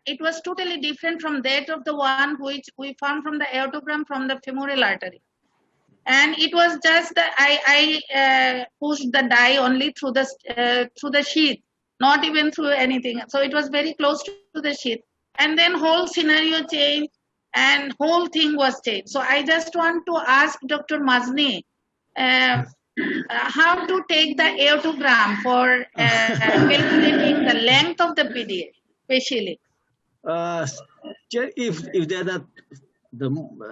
it was totally different from that of the one which we found from the aortogram from the femoral artery. And it was just that I pushed the dye only through the sheath, not even through anything. So it was very close to the sheath. And then whole scenario changed and whole thing was changed. So I just want to ask Dr. Mazni how to take the aortogram for calculating the length of the PDA, especially. If they're not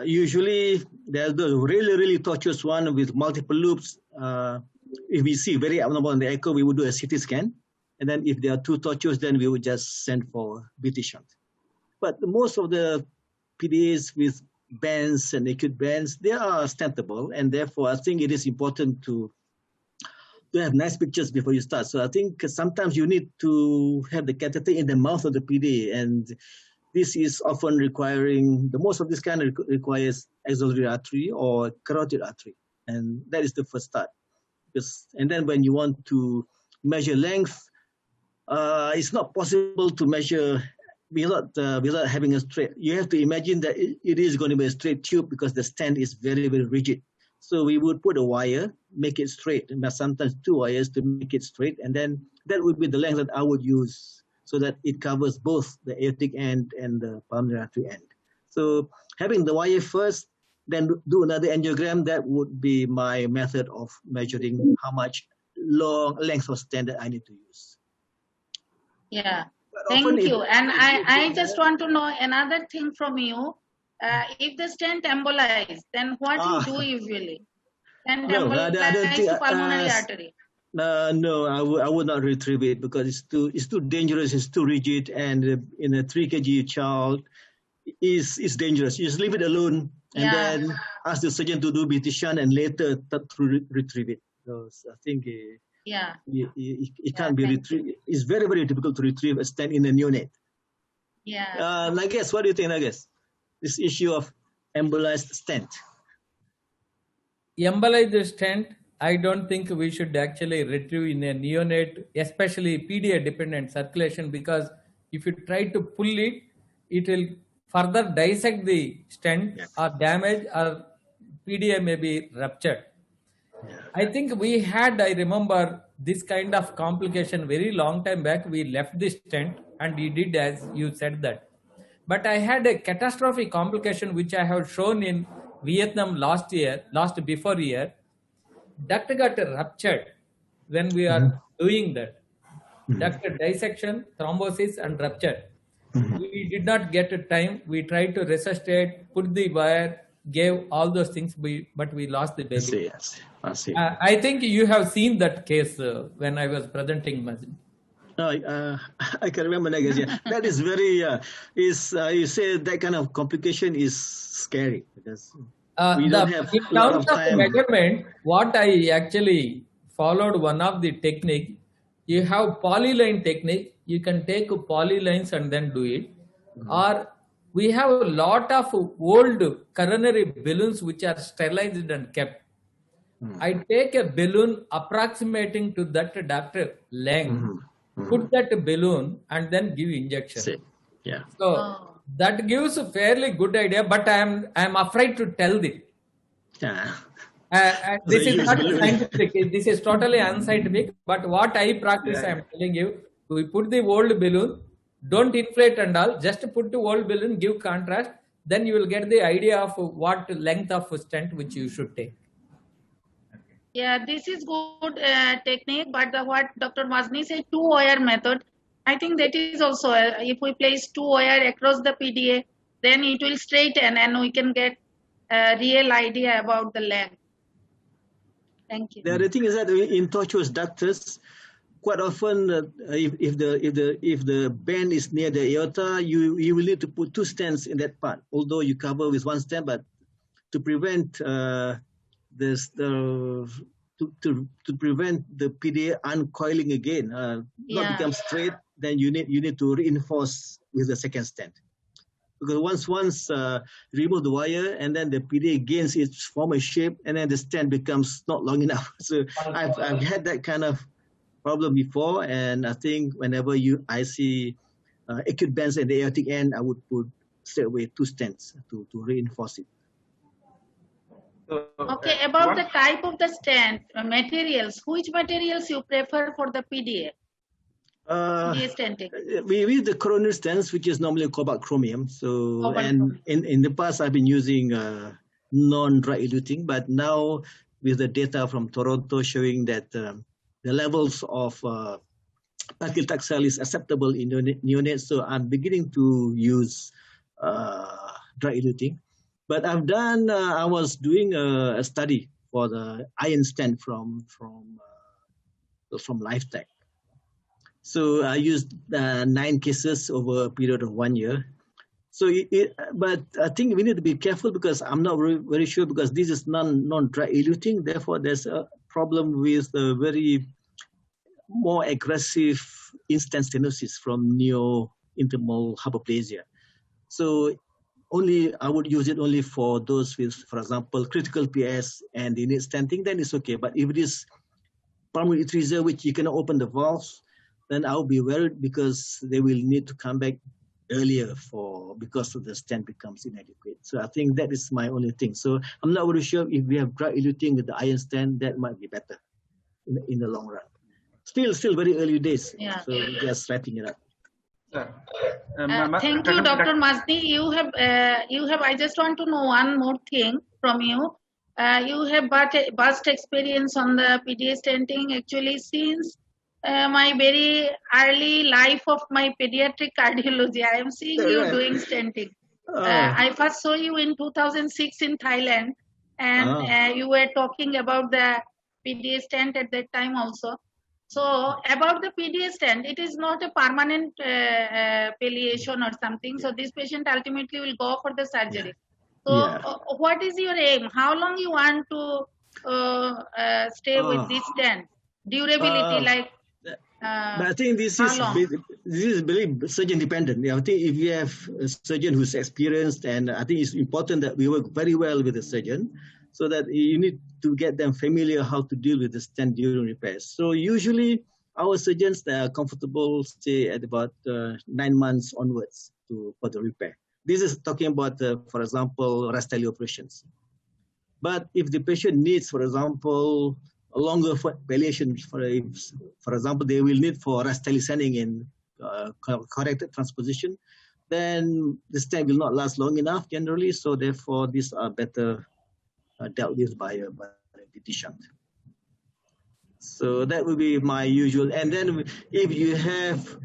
usually there's the really tortuous one with multiple loops. If we see very abnormal in the echo, we would do a CT scan. And then if there are too tortuous, then we would just send for BT shunt. But most of the PDAs with bands and acute bands, they are stentable, and therefore I think it is important to have nice pictures before you start. So I think sometimes you need to have the catheter in the mouth of the PDA, and this is often requiring, most of this kind requires axillary artery or carotid artery, and that is the first start. And then when you want to measure length, it's not possible to measure without having a straight. You have to imagine that it is going to be a straight tube because the stent is very, very rigid. So we would put a wire, make it straight, and sometimes 2 wires to make it straight, and then that would be the length that I would use so that it covers both the aortic end and the pulmonary artery end. So having the wire first, then do another angiogram, that would be my method of measuring how much length of stent that I need to use. Yeah, thank you. And I just want to know another thing from you. If the stent embolize, then what you do usually? Stent embolize to pulmonary artery. No, I would not retrieve it because it's too dangerous, it's too rigid, and in a 3 kg child, is dangerous. You just leave it alone and then ask the surgeon to do BT shunt and later to retrieve it. So I think it can't be retrieved. It's very, very difficult to retrieve a stent in a neonate. Yeah. Nages, what do you think, Nages? This issue of embolized stent. Embolized stent, I don't think we should actually retrieve in a neonate, especially PDA dependent circulation, because if you try to pull it, it will further dissect the stent or damage, or PDA may be ruptured. I think we had, I remember this kind of complication very long time back. We left the stent and we did as you said that. But I had a catastrophic complication which I have shown in Vietnam last before year. Duct got ruptured when we are doing that. Duct dissection, thrombosis and rupture. We did not get time. We tried to resuscitate, put the wire, gave all those things, but we lost the baby. I see. I think you have seen that case when I was presenting Mazin. I can remember, Nages. That is very, you say that kind of complication is scary because we don't have in terms of measurement, what I actually followed one of the technique, you have polyline technique, you can take polylines and then do it. Or we have a lot of old coronary balloons which are sterilized and kept. I take a balloon approximating to that duct length, put that balloon and then give injection. So that gives a fairly good idea, but I am afraid to tell it. This is not scientific. This is totally unscientific. But what I practice, I am telling you, we put the old balloon, don't inflate and all, just put the old balloon, give contrast, then you will get the idea of what length of stent which you should take. Yeah, this is good technique, but what Dr. Mazni said, 2-wire method, I think that is also, if we place 2-wire across the PDA, then it will straighten and we can get a real idea about the length. Thank you. The other thing is that in tortuous ductus, quite often, if the band is near the aorta, you will need to put 2 stents in that part. Although you cover with 1 stent, but to prevent to prevent the PDA uncoiling again, not become straight, then you need to reinforce with the second stent. Because once remove the wire and then the PDA gains its former shape and then the stent becomes not long enough. So I've had that kind of problem before, and I think whenever I see acute bands at the aortic end, I would put straight away 2 stents to reinforce it. Okay, about the type of the stent, materials, which materials you prefer for the PDA? PDA stenting. We use the coronary stents, which is normally cobalt chromium. So, and in the past, I've been using non-drug eluting, but now with the data from Toronto showing that the levels of paclitaxel is acceptable in neonates, so I'm beginning to use drug eluting. But I've done, I was doing a study for the iron stent from LifeTech. So I used 9 cases over a period of 1 year. So, but I think we need to be careful because I'm not very sure because this is non-dry eluting. Therefore, there's a problem with the very more aggressive instant stenosis from neo-intimal hyperplasia. So I would use it only for those with, for example, critical PS and they need stenting, then it's okay. But if it is pulmonary atresia, which you cannot open the valves, then I'll be worried because they will need to come back earlier because of the stent becomes inadequate. So I think that is my only thing. So I'm not very sure if we have dry eluting with the iron stent, that might be better in the long run. Still very early days. Yeah. So just wrapping it up. Thank you, Dr. Mazni. You have. I just want to know one more thing from you. You have vast experience on the PDA stenting. Actually, since my very early life of my pediatric cardiology, I am seeing you doing stenting. I first saw you in 2006 in Thailand, and you were talking about the PDA stent at that time also. So about the PDA stent, it is not a permanent palliation or something. So this patient ultimately will go for the surgery. So what is your aim? How long you want to stay with this stent? Durability, but I think this is very surgeon dependent. I think if you have a surgeon who's experienced, and I think it's important that we work very well with the surgeon, so that you need to get them familiar how to deal with the stent during repairs. So usually our surgeons are comfortable stay at about 9 months onwards for the repair. This is talking about, for example, Rastelli operations. But if the patient needs, for example, a longer palliation, for example, they will need for Rastelli sending in corrected transposition, then the stent will not last long enough generally. So therefore, these are better dealt with by a VT shunt. So that would be my usual. And then if you have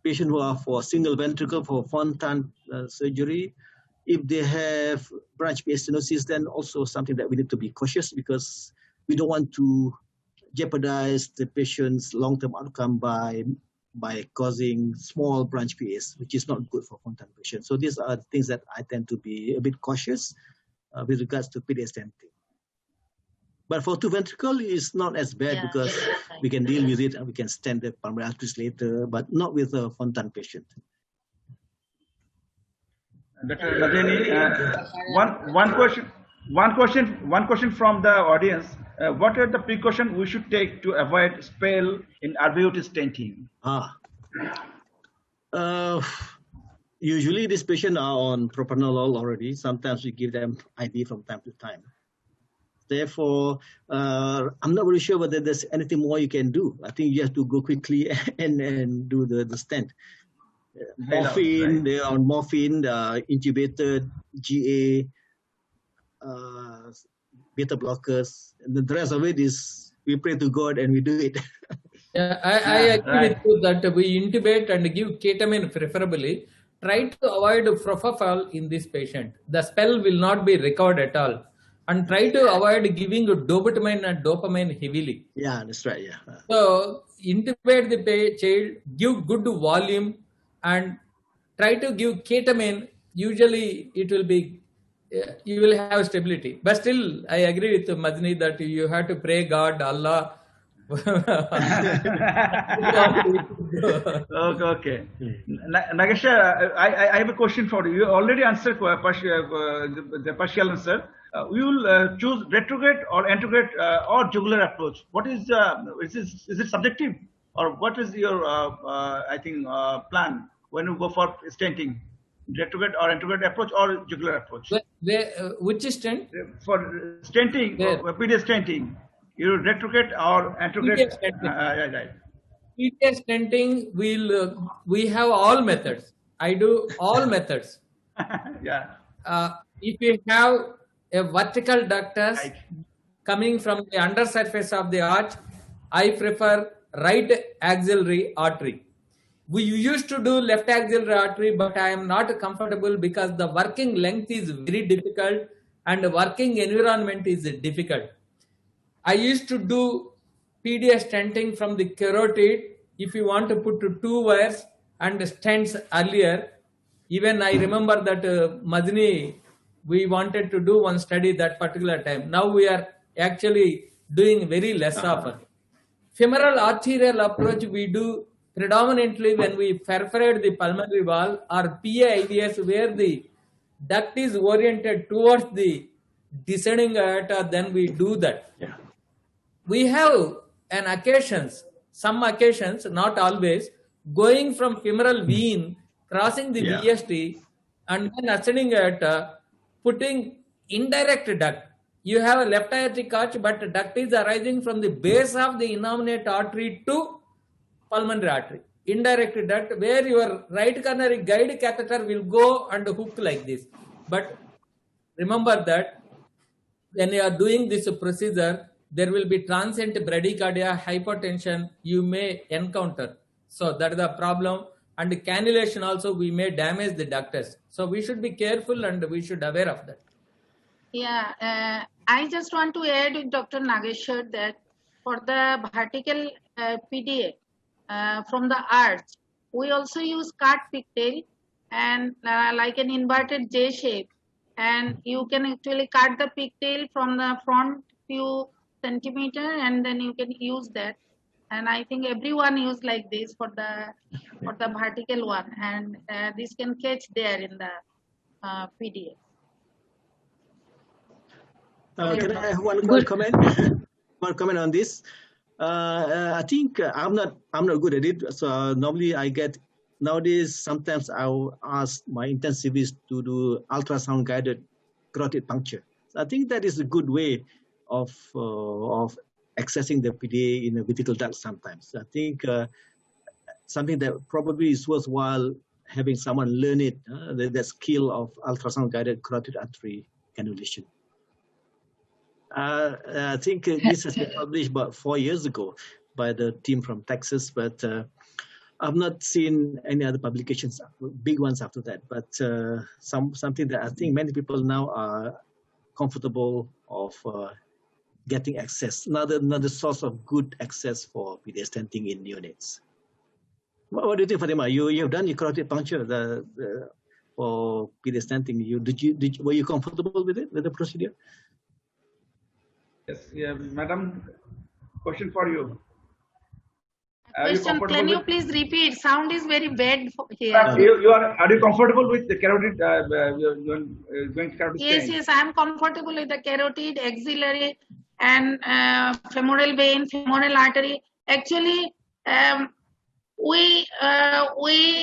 patients who are for single ventricle for Fontan surgery, if they have branch PA stenosis, then also something that we need to be cautious because we don't want to jeopardize the patient's long-term outcome by causing small branch PAs, which is not good for Fontan patients. So these are things that I tend to be a bit cautious with regards to PDA stenting. But for 2 ventricle, it's not as bad because we can deal with it and we can stent the pulmonary arteries later, but not with a Fontan patient. Dr. Madeni, one question from the audience. What are the precautions we should take to avoid spell in RVOT stenting? Usually these patients are on propranolol already. Sometimes we give them IV from time to time. Therefore, I'm not really sure whether there's anything more you can do. I think you have to go quickly and do the stent. Morphine, they are on morphine, intubated, GA, beta blockers. And the rest of it is we pray to God and we do it. Yeah, I agree with you that we intubate and give ketamine preferably. Try to avoid propofol in this patient. The spell will not be recovered at all. And try to avoid giving dobutamine and dopamine heavily. Yeah, that's right. Yeah. So intubate the child, give good volume, and try to give ketamine. Usually, it will be you will have stability. But still, I agree with Mazni that you have to pray God, Allah. Okay. Nagesha, I have a question for you. You already answered the partial answer. We will choose retrograde or antegrade or jugular approach. What is is it subjective or what is your plan when you go for stenting? Retrograde or antegrade approach or jugular approach? Which stent? For stenting, PDA stenting. You retrograde or antegrade? Right. PDA stenting, we have all methods. I do all methods. Yeah. If you have a vertical ductus coming from the undersurface of the arch, I prefer right axillary artery. We used to do left axillary artery, but I am not comfortable because the working length is very difficult and the working environment is difficult. I used to do PDA stenting from the carotid if you want to put 2 wires and stents earlier, even I remember that Madni, we wanted to do one study that particular time. Now we are actually doing very less often. Femoral arterial approach we do predominantly when we perforate the pulmonary valve or PAIVS where the duct is oriented towards the descending aorta, then we do that. Yeah. We have some occasions, not always, going from femoral vein, crossing the VST, and then ascending aorta, putting indirect duct. You have a left aortic arch, but the duct is arising from the base of the innominate artery to pulmonary artery. Indirect duct, where your right coronary guide catheter will go and hook like this. But remember that when you are doing this procedure, there will be transient bradycardia, hypertension you may encounter. So that is the problem. And cannulation also, we may damage the ductus. So we should be careful and we should aware of that. Yeah, I just want to add with Dr. Nageshwar that for the vertical PDA from the arch, we also use cut pigtail and like an inverted J shape, and you can actually cut the pigtail from the front few centimeter and then you can use that. And I think everyone use like this for the vertical one, and this can catch there in the PDA. Can I have one comment? One comment on this. I think I'm not good at it. So normally nowadays sometimes I'll ask my intensivist to do ultrasound guided carotid puncture. So I think that is a good way of accessing the PDA in a vertical duct sometimes. I think something that probably is worthwhile having someone learn it, the skill of ultrasound guided carotid artery cannulation. I think this has been published about 4 years ago by the team from Texas, but I've not seen any other publications, big ones after that. But something that I think many people now are comfortable of getting access, another source of good access for PDA stenting in neonates. What do you think, Fatima? You've done your carotid puncture for PDA stenting. Were you comfortable with it, with the procedure? Yes, yeah, madam. Question for you. Question, can you please repeat? Sound is very bad here. Are you comfortable with the carotid? Going carotid Yes, yes, I am comfortable with the carotid, axillary, and femoral vein, femoral artery. Actually, we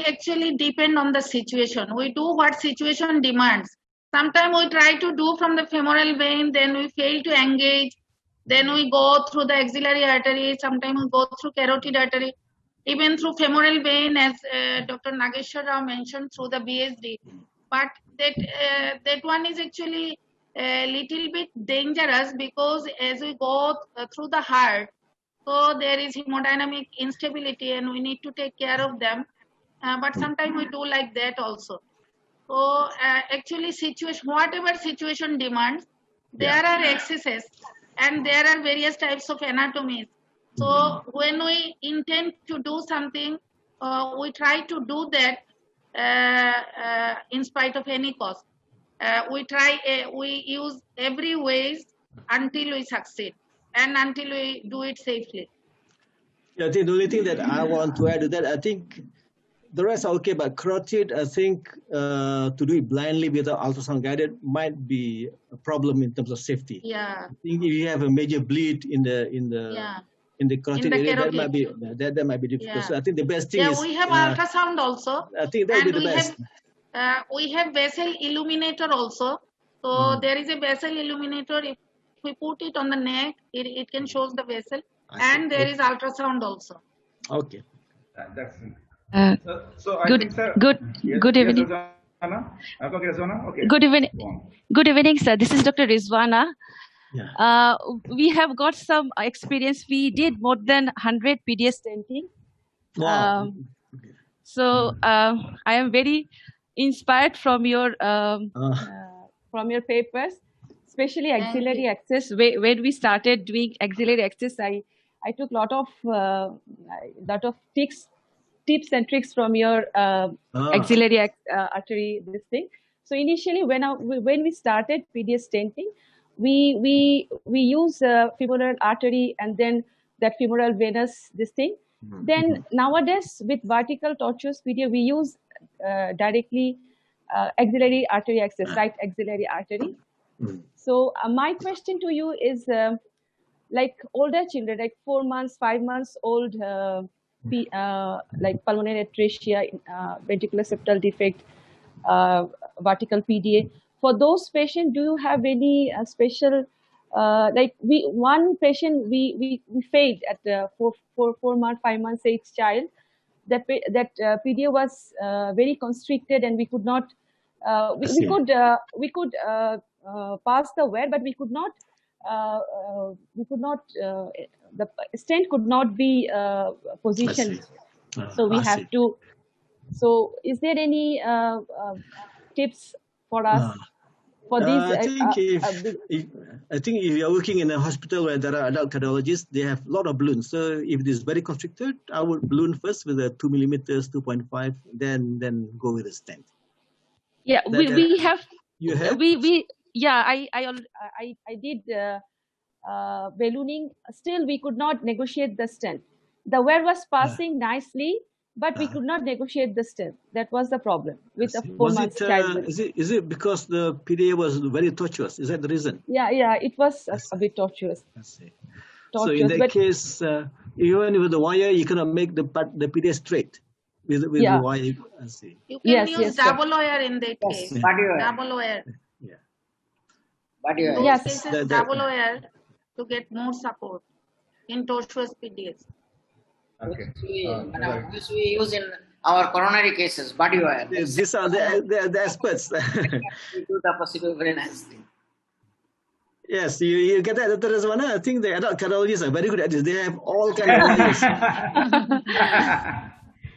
actually depend on the situation. We do what situation demands. Sometimes we try to do from the femoral vein, then we fail to engage. Then we go through the axillary artery. Sometimes we go through carotid artery, even through femoral vein, as Dr. Nageshwar Rao mentioned, through the BSD. But that one is actually a little bit dangerous because as we go through the heart, so there is hemodynamic instability and we need to take care of them. But sometimes we do like that also. So actually, whatever situation demands, there are excesses and there are various types of anatomies. So when we intend to do something, we try to do that in spite of any cost. We use every ways until we succeed and until we do it safely. Yeah, I think the only thing that I want to add to that, I think the rest are okay, but carotid, I think to do it blindly without ultrasound guided might be a problem in terms of safety. Yeah. I think if you have a major bleed in the carotid area, that might be difficult. Yeah. So I think the best thing is we have ultrasound also. I think that would be the best. We have vessel illuminator also. So there is a vessel illuminator. If we put it on the neck, it can show the vessel, and there is ultrasound also. Okay. That's so I think, sir, good evening. Okay. Good evening, sir. This is Dr. Rizwana. Yeah. We have got some experience. We did more than 100 PDA stenting. Wow. So I am very inspired from your papers, especially axillary access. When we started doing axillary access, I took lot of tips and tricks from your axillary artery this thing. So initially, when we started PDS stenting, we use femoral artery and then that femoral venous this thing. Then nowadays with vertical tortuous PDA, we use directly axillary artery access, right axillary artery. So my question to you is, like older children, like 4 months, 5 months old, like pulmonary atresia, ventricular septal defect, vertical PDA. For those patients, do you have any special, like one patient we failed at 4 months, 5 months age child. That PDA was very constricted and we could not, we could pass the wear, but we could not, the stent could not be positioned. So we have to. So is there any tips for us for these? I think if you are working in a hospital where there are adult cardiologists, they have a lot of balloons. So if it is very constricted, I would balloon first with a 2 millimeters, 2.5, then go with a stent. Yeah, we have. You have? Yeah, I did ballooning. Still, we could not negotiate the stent. The wear was passing nicely, but we could not negotiate the stent. That was the problem with a 4 months child. Is it because the PDA was very tortuous? Is that the reason? Yeah, it was a bit tortuous. I see. So in that case, even with the wire, you cannot make the PDA straight with the wire. I see. You can use double wire in that case. Double wire. Yes, cases, double wire to get more support in tortuous PDS. Okay. Which we use in our coronary cases, body wire. These are the experts. We do the procedure very nicely. Yes, you get that, Dr. Rizwana? I think the adult cardiologists are very good at this. They have all kinds of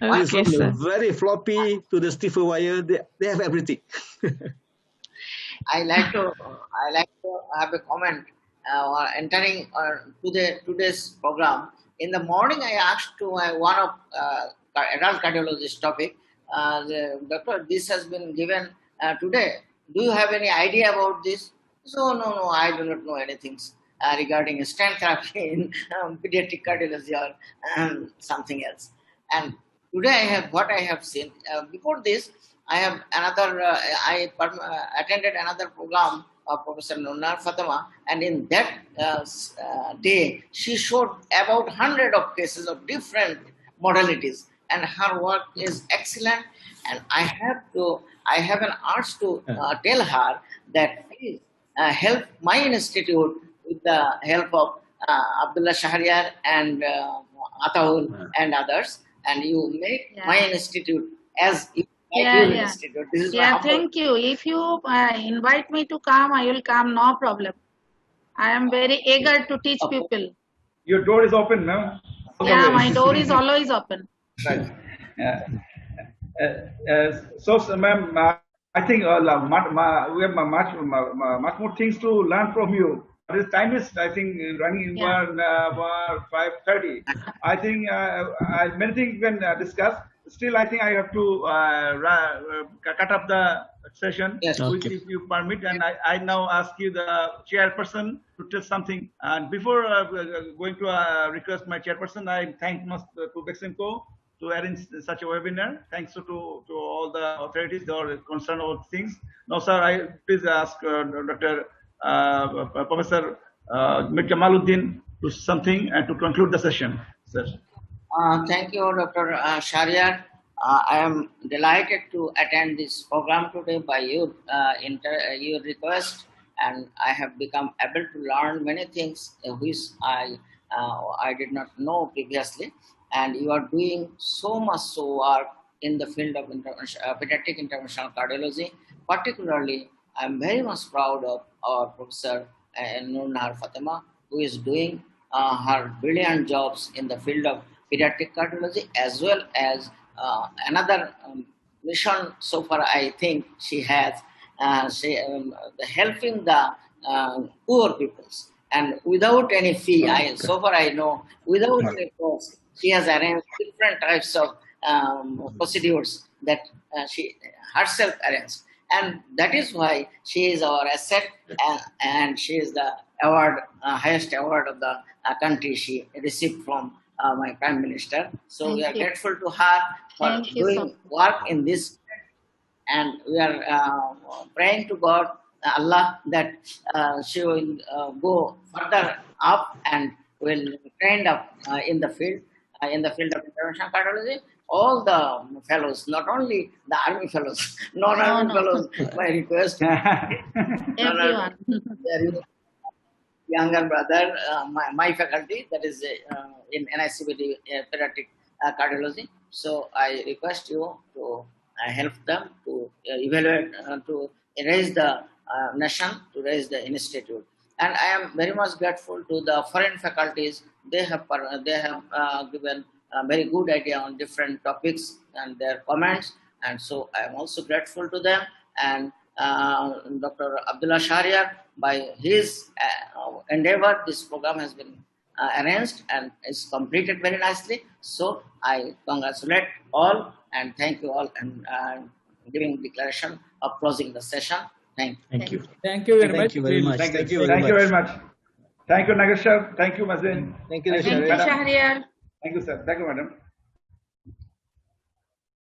wires. From very floppy to the stiffer wire, they have everything. I like to have a comment entering today's program. In the morning, I asked to one of adult cardiologist topic, doctor, this has been given today. Do you have any idea about this? So no, I do not know anything regarding stent therapy in pediatric cardiology or something else. And today what I have seen. Before this, I have I attended another program of Professor Nurnar Fatima, and in that day, she showed about 100 of cases of different modalities, and her work is excellent. And I have an urge to tell her that please help my institute with the help of Abdullah Shahriar and Ataul and others, and you make my institute as institute. This is thank you. If you invite me to come, I will come, no problem. I am very eager to teach people. Your door is open now. Yeah, my door is always open. Right. So, ma'am, I think we have much more things to learn from you. This time is, I think, running in 5:30. I think many things we can discuss. Still, I think I have to cut up the session, if you permit. And I now ask you, the chairperson, to tell something. And before going to request my chairperson, I thank to Beximco to arrange such a webinar. Thanks to all the authorities that are concerned about things. Now, sir, I please ask Dr. Professor Mir Jamaluddin to something and to conclude the session, sir. Thank you, Dr. Shahriar. I am delighted to attend this program today by your request, and I have become able to learn many things which I did not know previously. And you are doing so much work in the field of pediatric interventional cardiology. Particularly, I am very much proud of our Professor Nurnar Fatima, who is doing her brilliant jobs in the field of pediatric cardiology, as well as another mission so far I think she has, helping the poor peoples. and without any fee. So far I know, without any cost, she has arranged different types of procedures that she herself arranged, and that is why she is our asset, and she is the award, highest award of the country she received from my Prime Minister. So we are grateful to her for doing work in this, and we are praying to God, Allah, that she will go further up and will trained up in the field of interventional cardiology. All the fellows, not only the army fellows, non-army fellows, my request. Everyone. Younger brother, my faculty, that is in NICBD pediatric cardiology. So I request you to help them to evaluate, to raise the nation, to raise the institute. And I am very much grateful to the foreign faculties. They have given a very good idea on different topics and their comments. And so I am also grateful to them. And Dr. Abdullah Shahriar, by his endeavor, this program has been arranged and is completed very nicely. So I congratulate all and thank you all, and giving declaration of closing the session. Thank you. Thank you very much. Thank you very much. Thank you very much. Thank you, Nagesh sir. Thank you, Mazin. Thank you, Thank you, Shahriar. Thank you, sir. Thank you, madam.